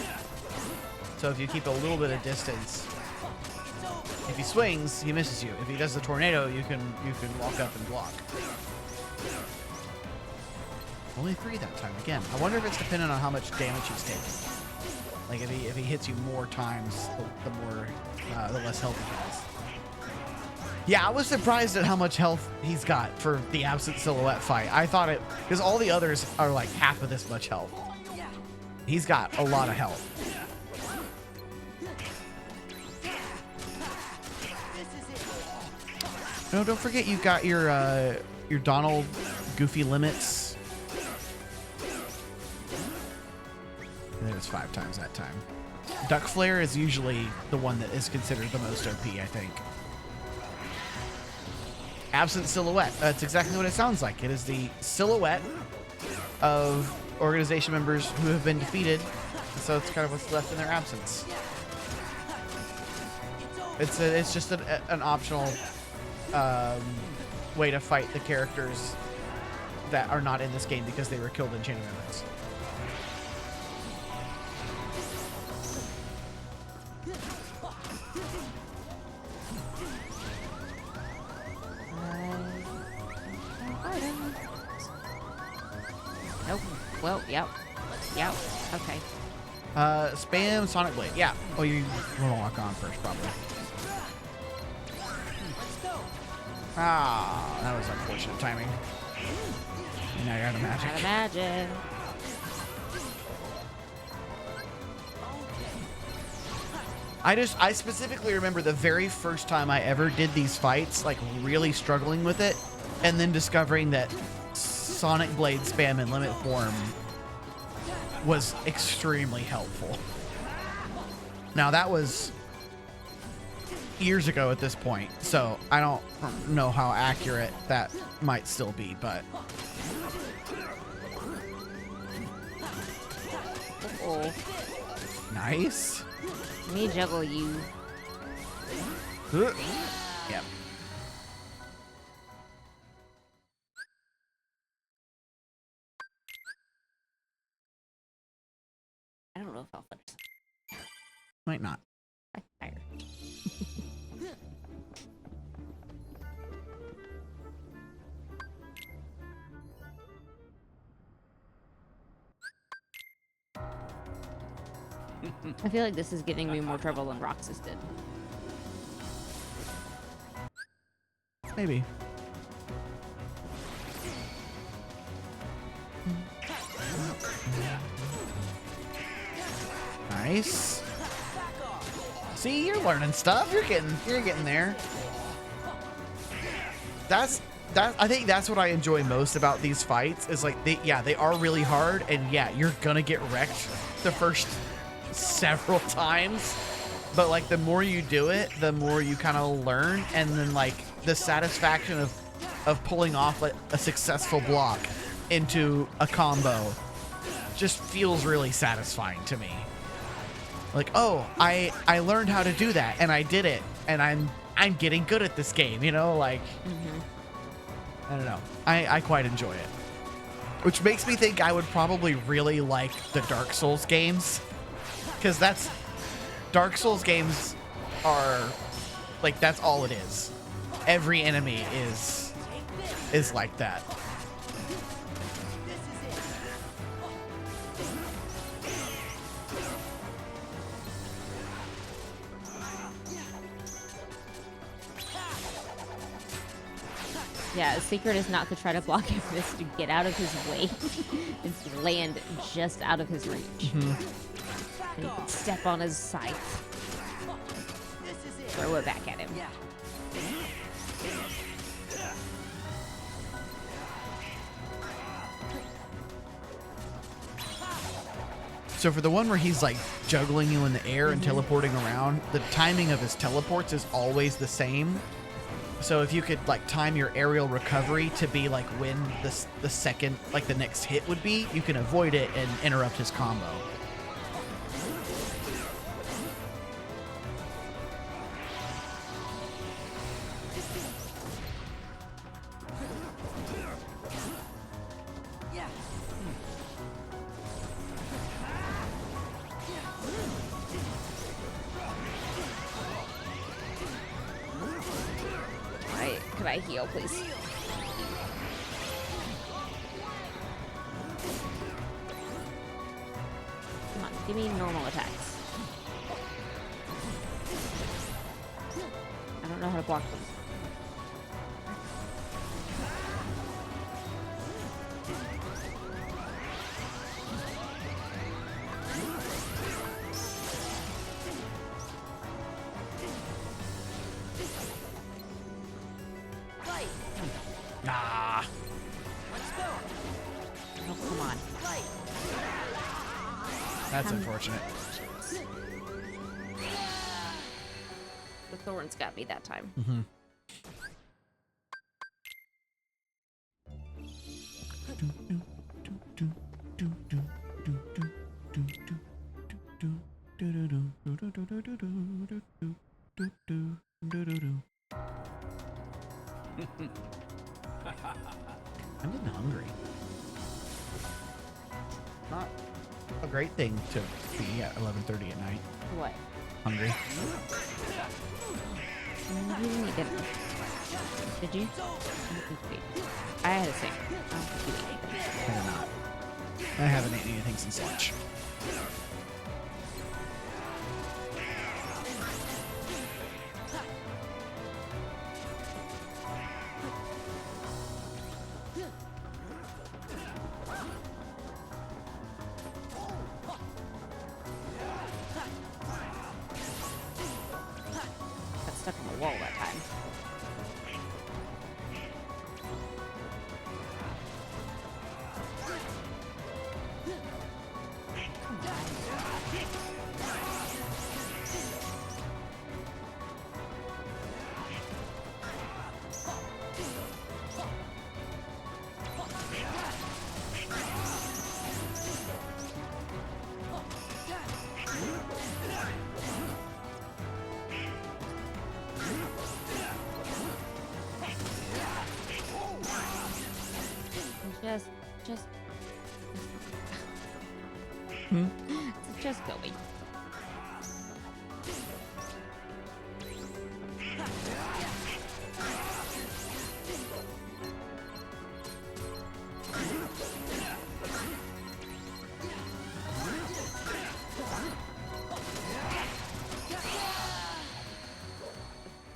So if you keep a little bit of distance, if he swings, he misses you. If he does the tornado, you can walk up and block. Only 3 that time again. I wonder if it's dependent on how much damage he's taking. Like if he hits you more times, the less health he has. Yeah, I was surprised at how much health he's got for the absent silhouette fight. I thought it because all the others are like half of this much health. He's got a lot of health. No, don't forget you've got your Donald Goofy limits. And it was 5 times that time. Duck Flare is usually the one that is considered the most OP, I think. Absent silhouette. That's exactly what it sounds like. It is the silhouette of organization members who have been defeated. So it's kind of what's left in their absence. It's just an optional way to fight the characters that are not in this game because they were killed in Chain of Memories. Nope. Well, yep. Yep. Okay. Spam Sonic Blade. Yeah. Oh, you want to lock on first, probably. Ah, that was unfortunate timing. And now you're out of magic. Out of magic. I specifically remember the very first time I ever did these fights, like really struggling with it, and then discovering that Sonic Blade spam in limit form was extremely helpful. Now that was years ago at this point, so I don't know how accurate that might still be, but Oh, nice. let me juggle you. Yep. I don't know if I'll finish. Might not. I'm tired. I feel like this is giving me more trouble than Roxas did. Maybe. Nice. See, you're learning stuff. You're getting there. I think that's what I enjoy most about these fights is like they are really hard, and yeah, you're gonna get wrecked the first several times, but like the more you do it, the more you kind of learn, and then like the satisfaction of pulling off like a successful block into a combo just feels really satisfying to me. Like, oh, I learned how to do that, and I did it, and I'm getting good at this game, you know, like I don't know. I quite enjoy it. Which makes me think I would probably really like the Dark Souls games. Because Dark Souls games are, like, that's all it is. Every enemy is like that. Yeah, the secret is not to try to block him, it's to get out of his way and land just out of his reach. And you can step on his scythe. Throw it back at him. So for the one where he's like juggling you in the air and teleporting around, the timing of his teleports is always the same. So if you could like time your aerial recovery to be like when the second, like the next hit would be, you can avoid it and interrupt his combo. Could I heal, please? Come on, give me normal attacks. I don't know how to block these. Ah. Oh, come on. That's unfortunate. The thorns got me that time. I'm getting hungry. Not a great thing to be at 11:30 at night. What? Hungry. You didn't eat dinner. Did you? I had a steak. I don't think you ate anything. I did not. I haven't eaten anything since lunch. It's just going.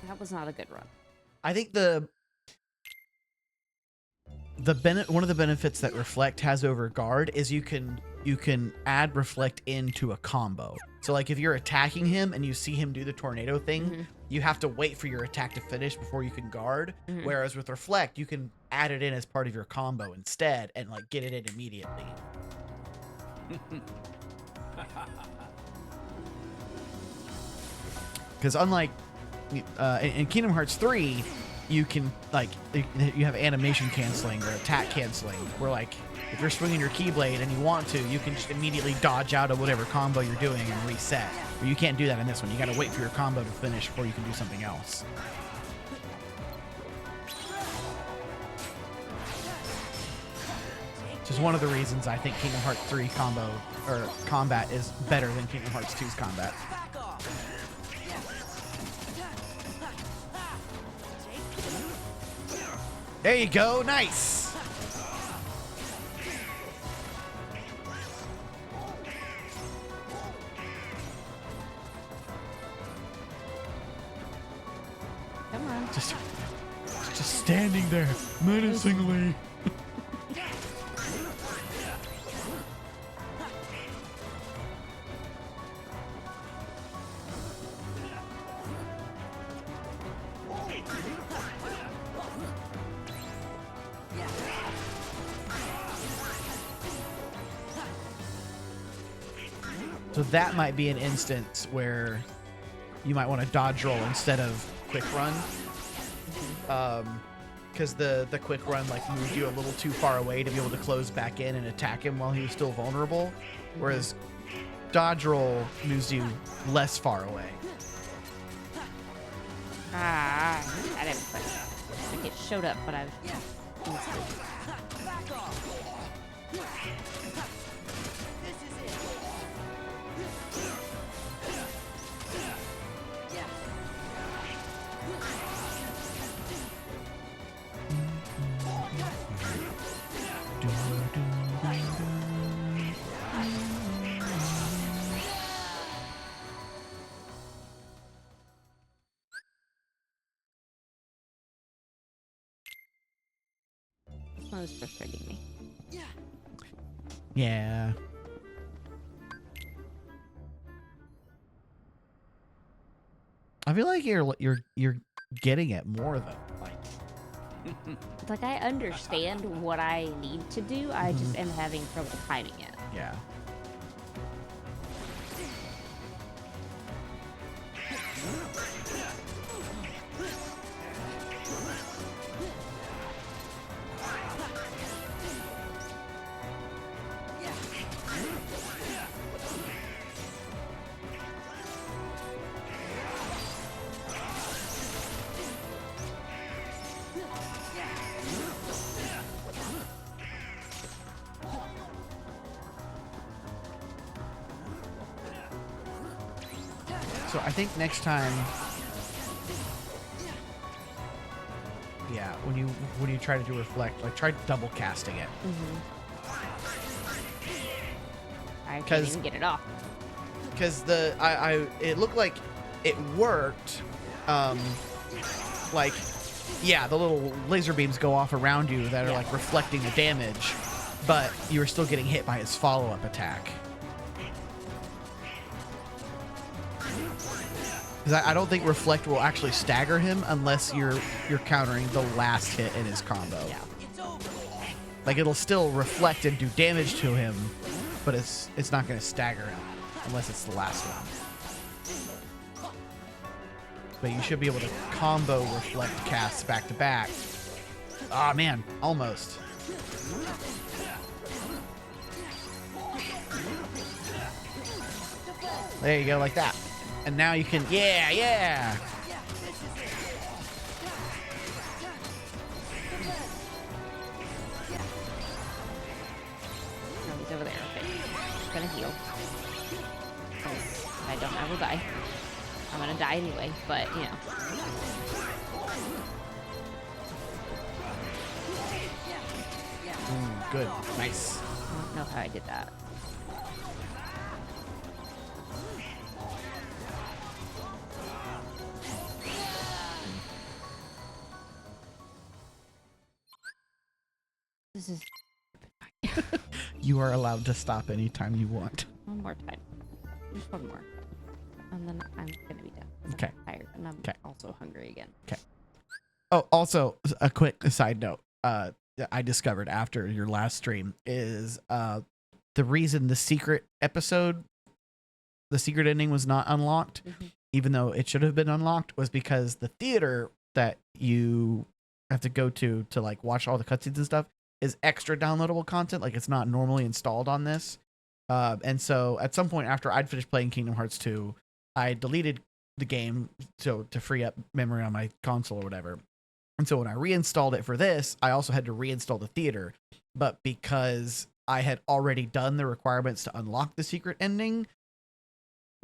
That was not a good run. I think one of the benefits that Reflect has over Guard is you can add Reflect into a combo. So like if you're attacking him and you see him do the tornado thing, you have to wait for your attack to finish before you can guard. Whereas with Reflect, you can add it in as part of your combo instead and like get it in immediately. Because unlike in Kingdom Hearts 3, you can like you have animation canceling or attack canceling, where like if you're swinging your Keyblade and you want to, you can just immediately dodge out of whatever combo you're doing and reset. But you can't do that in this one. You got to wait for your combo to finish before you can do something else. Which is one of the reasons I think Kingdom Hearts 3 combo or combat is better than Kingdom Hearts 2's combat. There you go, nice. Come on. Just standing there menacingly. So that might be an instance where you might want to dodge roll instead of quick run. Because the quick run like moved you a little too far away to be able to close back in and attack him while he was still vulnerable. Whereas dodge roll moves you less far away. I didn't put it. Like it showed up, but I was This one was frustrating me. Yeah. I feel like you're getting it more though. Like I understand what I need to do. I just am having trouble timing it. Yeah. So I think next time, yeah, when you try to do reflect, like try double casting it. I can't even get it off. Because it looked like it worked. Like, yeah, the little laser beams go off around you that are like reflecting the damage, but you were still getting hit by his follow-up attack. Because I don't think Reflect will actually stagger him unless you're countering the last hit in his combo. Yeah. Like it'll still reflect and do damage to him, but it's not going to stagger him unless it's the last one. But you should be able to combo Reflect casts back to back. Ah man, almost. There you go, like that. And now you can, yeah. No, he's over there. Okay. gonna heal. 'Cause if I don't, I will die. I'm gonna die anyway, but you know. Ooh, good. Nice. I don't know how I did that. This is You are allowed to stop anytime you want. one more time. Just one more. And then I'm gonna be done. 'Cause Okay. I'm tired and I'm Okay. also hungry again. Oh, also a quick side note. That I discovered after your last stream is the reason the secret ending was not unlocked, even though it should have been unlocked, was because the theater that you have to go to like watch all the cutscenes and stuff is extra downloadable content. Like it's not normally installed on this. And so at some point after I'd finished playing Kingdom Hearts 2, I deleted the game to free up memory on my console or whatever. And so when I reinstalled it for this, I also had to reinstall the theater. But because I had already done the requirements to unlock the secret ending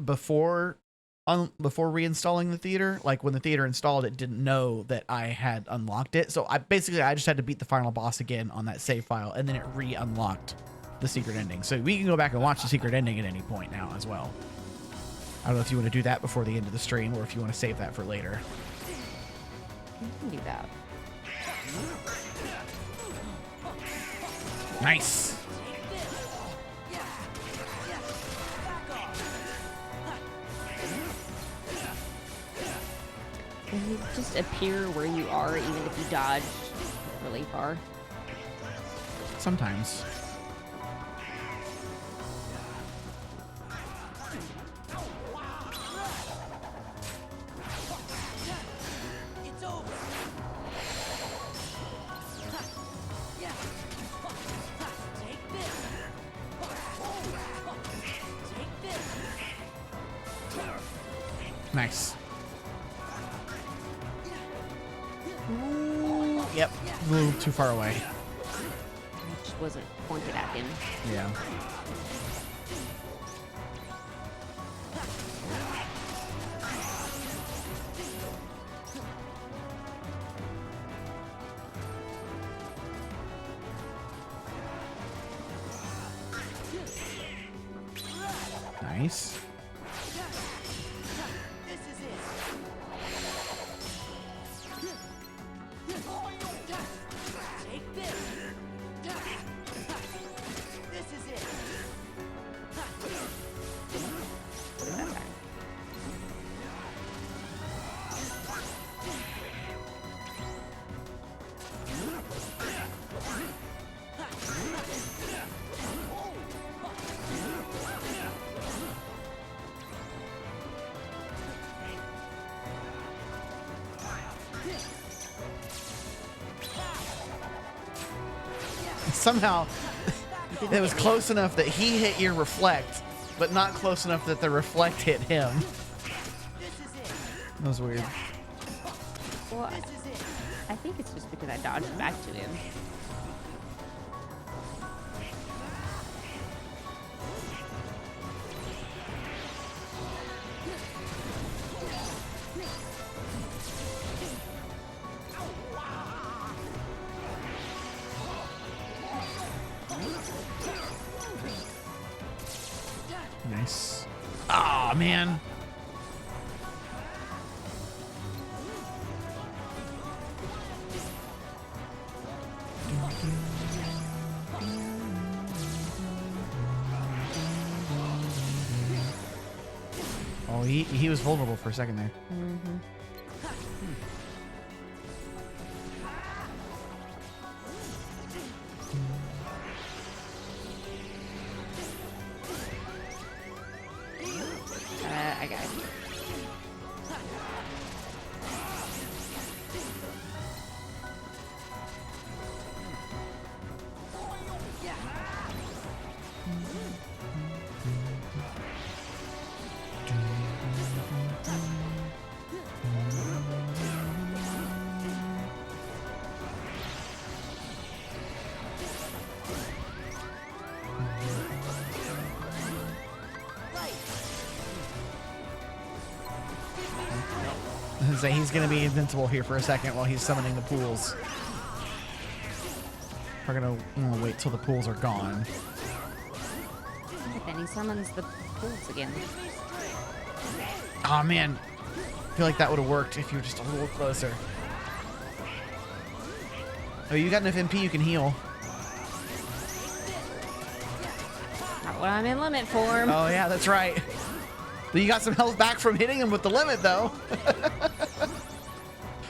before reinstalling the theater, like when the theater installed, it didn't know that I had unlocked it. So I just had to beat the final boss again on that save file, and then it re-unlocked the secret ending. So we can go back and watch the secret ending at any point now as well. I don't know if you want to do that before the end of the stream or if you want to save that for later. You can do that. Nice. Can you just appear where you are even if you dodge really far? Sometimes. It's over. Yeah. Take this. Take this. Nice. Ooh, yep. A little too far away. I just wasn't pointed at him. Yeah. Nice. This is it. Take this. This is it. Somehow, it was close enough that he hit your reflect, but not close enough that the reflect hit him. This is it. That was weird. Well, This is it. I think it's just because I dodged back to him. Nice. Ah, man. Oh, he was vulnerable for a second there. Mm-hmm. I got it. gonna say he's gonna be invincible here for a second while he's summoning the pools. We're gonna wait till the pools are gone. But then he summons the pools again. Oh man, I feel like that would have worked if you were just a little closer. Oh, you got enough MP, you can heal. Not when I'm in limit form. Oh yeah, that's right. But you got some health back from hitting him with the limit though.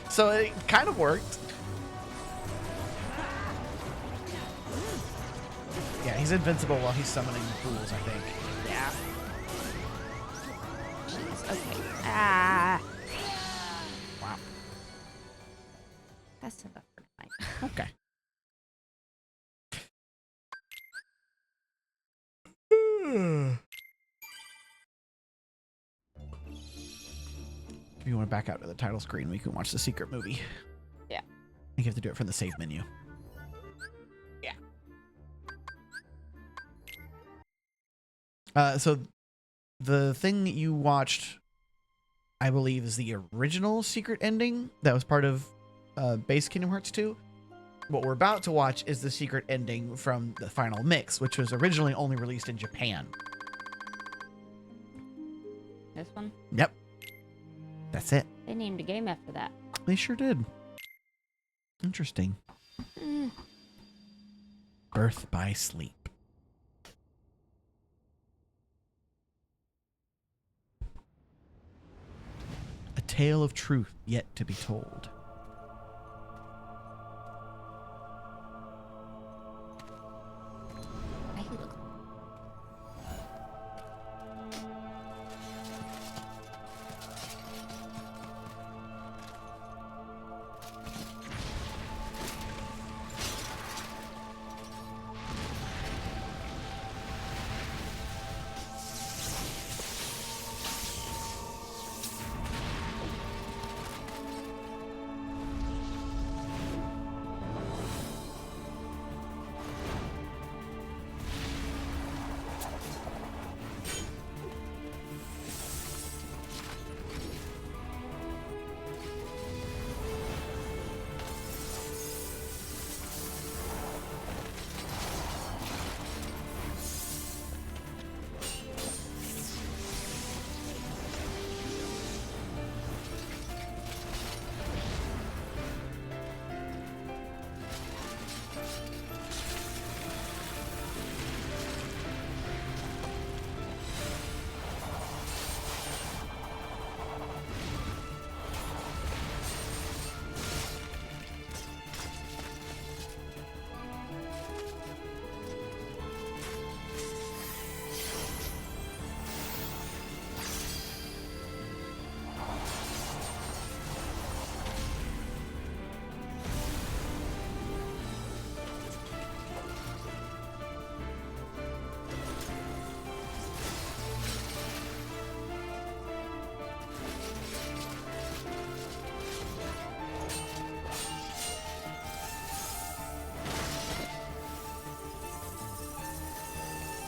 So it kind of worked. Yeah, he's invincible while he's summoning the pools, I think. Yeah. Jeez, okay. Ah. Wow. That's enough for tonight. Okay. If you want to back out to the title screen, we can watch the secret movie. Yeah. I think you have to do it from the save menu. Yeah. So the thing that you watched, I believe, is the original secret ending that was part of base Kingdom Hearts 2. What we're about to watch is the secret ending from the final mix, which was originally only released in Japan. This one? Yep. That's it. They named a game after that. They sure did. Interesting. Birth by Sleep. A tale of truth yet to be told. Why he look-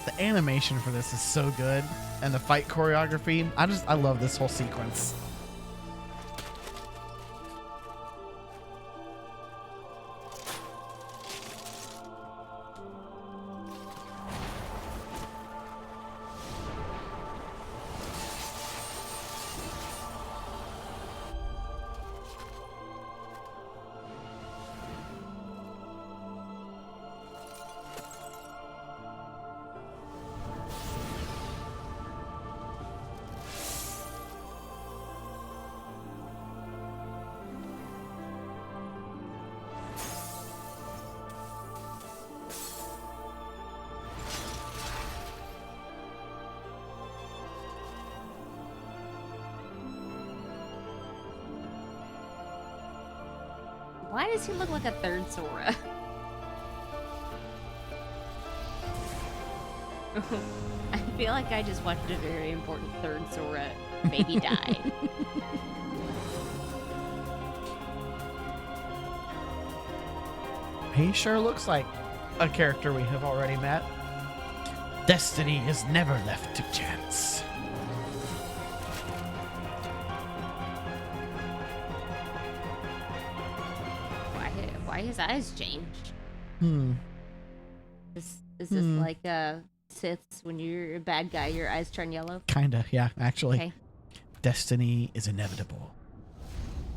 The animation for this is so good, and the fight choreography. I love this whole sequence. Why does he look like a third Sora? I feel like I just watched a very important third Sora baby die. He sure looks like a character we have already met. Destiny is never left to chance. his eyes changed? Hmm. Is this like Siths when you're a bad guy, your eyes turn yellow? Kinda, yeah, actually. Okay. Destiny is inevitable.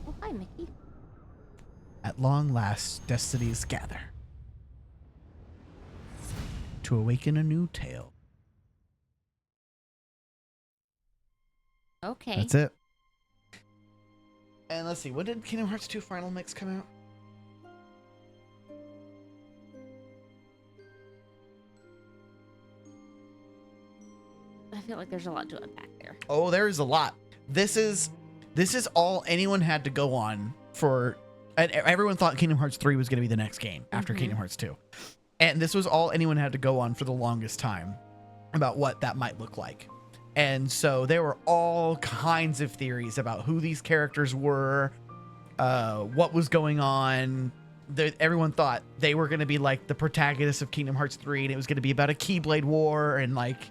Oh, hi, Mickey. At long last, destinies gather to awaken a new tale. Okay. That's it. And let's see, when did Kingdom Hearts 2 Final Mix come out? I feel like there's a lot to unpack there. Oh, there is a lot. This is all anyone had to go on for, and everyone thought Kingdom Hearts 3 was going to be the next game after Kingdom Hearts 2. And this was all anyone had to go on for the longest time about what that might look like. And so there were all kinds of theories about who these characters were, what was going on. Everyone thought they were going to be like the protagonists of Kingdom Hearts 3, and it was going to be about a Keyblade war and like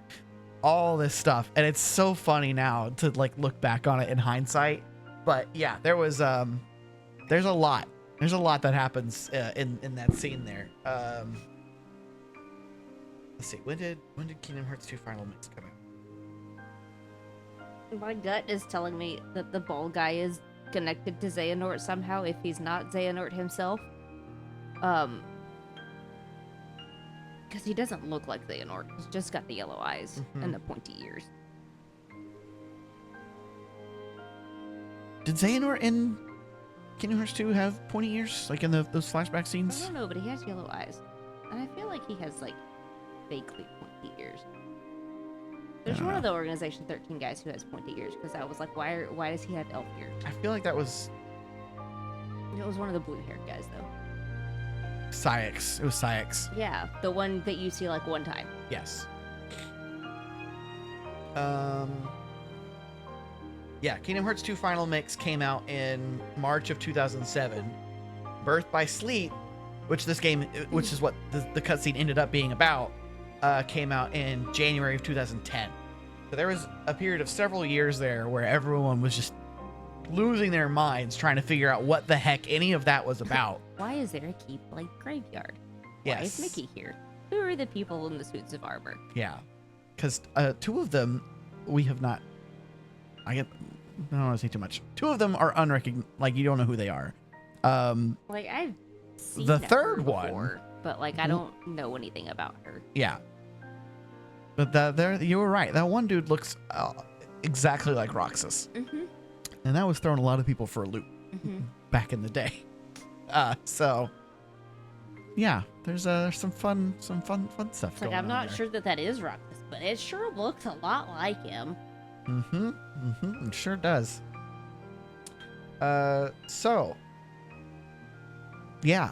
all this stuff. And it's so funny now to like look back on it in hindsight. But yeah, there's a lot that happens in that scene there. Let's see, when did Kingdom Hearts 2 Final Mix come out? My gut is telling me that the bald guy is connected to Xehanort somehow if he's not Xehanort himself. Because he doesn't look like Xehanort. He's just got the yellow eyes and the pointy ears. Did Xehanort in Kingdom Hearts 2 have pointy ears, like in those flashback I scenes? don't know, but he has yellow eyes. And I feel like he has, like, vaguely pointy ears. There's one of the Organization 13 guys who has pointy ears, because I was like, why does he have elf ears? I feel like that was It was one of the blue-haired guys, though. Syx. It was Syx. Yeah, the one that you see, like, one time. Yes. Yeah, Kingdom Hearts 2 Final Mix came out in March of 2007. Birth by Sleep, which is what the cutscene ended up being about, came out in January of 2010. So there was a period of several years there where everyone was just losing their minds trying to figure out what the heck any of that was about. Why is there a Keyblade graveyard? Why Yes. is Mickey here? Who are the people in the suits of armor? Yeah, because two of them we have not. I don't want to say too much. Two of them are unrecognized. Like, you don't know who they are. Like, I've seen The her third one- before, but like I don't know anything about her. Yeah. But you were right. That one dude looks exactly like Roxas. And that was throwing a lot of people for a loop back in the day. So yeah, there's some fun stuff It's like going I'm on not there. sure that is Roxas, but it sure looks a lot like him. It sure does. So yeah,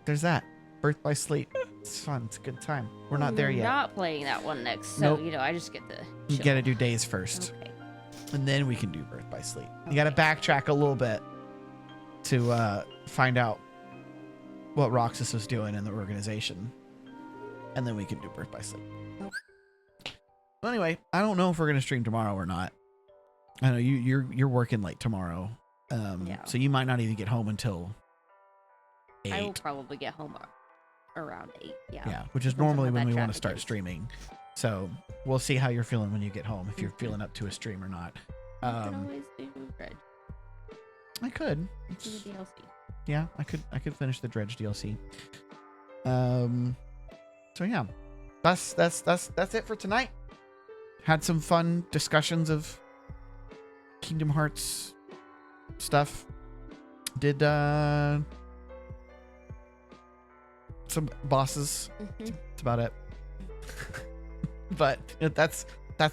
there's that. Birth by Sleep. It's fun. It's a good time. We're not there yet. Not playing that one next, so Nope. I just get to. You chill. gotta do Days first. Okay. And then we can do Birth by Sleep. You gotta backtrack a little bit to find out what Roxas was doing in the organization. And then we can do Birth by Sleep. Well, anyway, I don't know if we're gonna stream tomorrow or not. I know you're working late tomorrow. Yeah. So you might not even get home until 8. I will probably get home around 8. Yeah. Yeah, which is Depends on normally what when that we want to traffic start is. streaming. So we'll see how you're feeling when you get home, if you're feeling up to a stream or not. You can always do Dredge. I could. Do the DLC. Yeah, I could finish the Dredge DLC. So yeah, that's it for tonight. Had some fun discussions of Kingdom Hearts stuff. Did some bosses. That's about it. But that's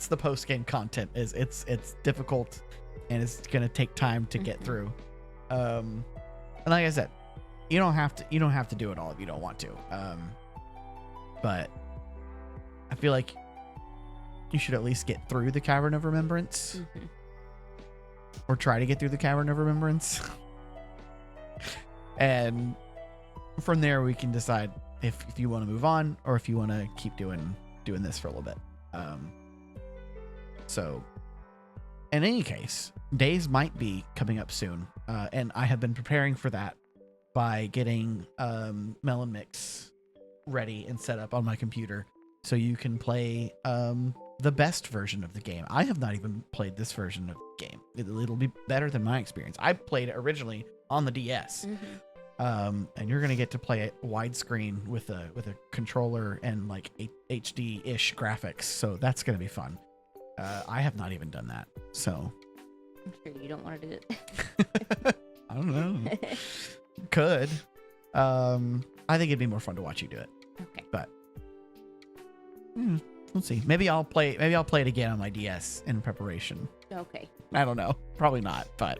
the post game content. It's difficult, and it's gonna take time to get through. And like I said, you don't have to do it all if you don't want to. But I feel like you should at least get through the Cavern of Remembrance, or try to get through the Cavern of Remembrance, and from there we can decide if you want to move on or if you want to keep doing this for a little bit. So in any case, Days might be coming up soon, and I have been preparing for that by getting Melon Mix ready and set up on my computer so you can play the best version of the game. I have not even played this version of the game. It'll be better than my experience. I played it originally on the DS. And you're gonna get to play it widescreen with a controller and like HD-ish graphics, so that's gonna be fun. I have not even done that, so I'm sure you don't want to do it. I don't know. Could. I think it'd be more fun to watch you do it. Okay. But we'll see. Maybe I'll play it again on my DS in preparation. Okay. I don't know. Probably not, but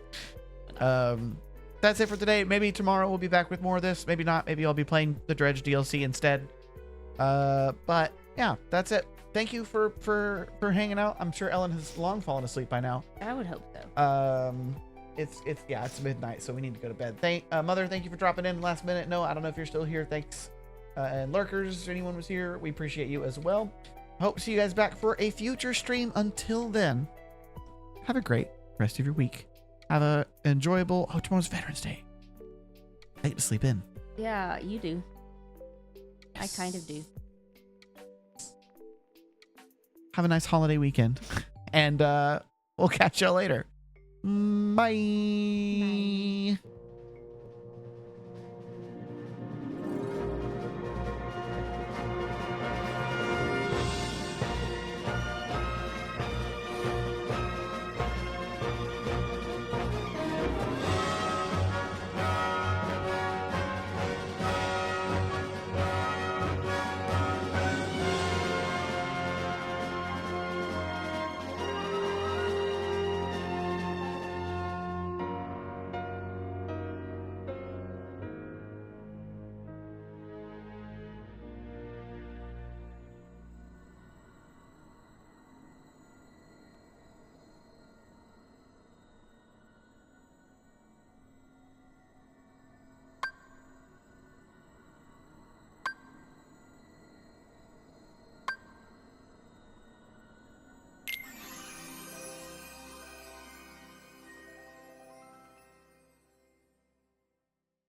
that's it for today. Maybe tomorrow we'll be back with more of this. Maybe not. Maybe I'll be playing the Dredge DLC instead. But yeah, that's it. Thank you for hanging out. I'm sure Ellen has long fallen asleep by now. I would hope so. It's midnight, so we need to go to bed. Mother, thank you for dropping in last minute. No, I don't know if you're still here. Thanks. And lurkers, anyone was here, we appreciate you as well. Hope to see you guys back for a future stream. Until then, have a great rest of your week. Have a enjoyable. Oh, tomorrow's Veterans Day. I get to sleep in. Yeah, you do. Yes. I kind of do. Have a nice holiday weekend, and we'll catch y'all later. Bye. Bye.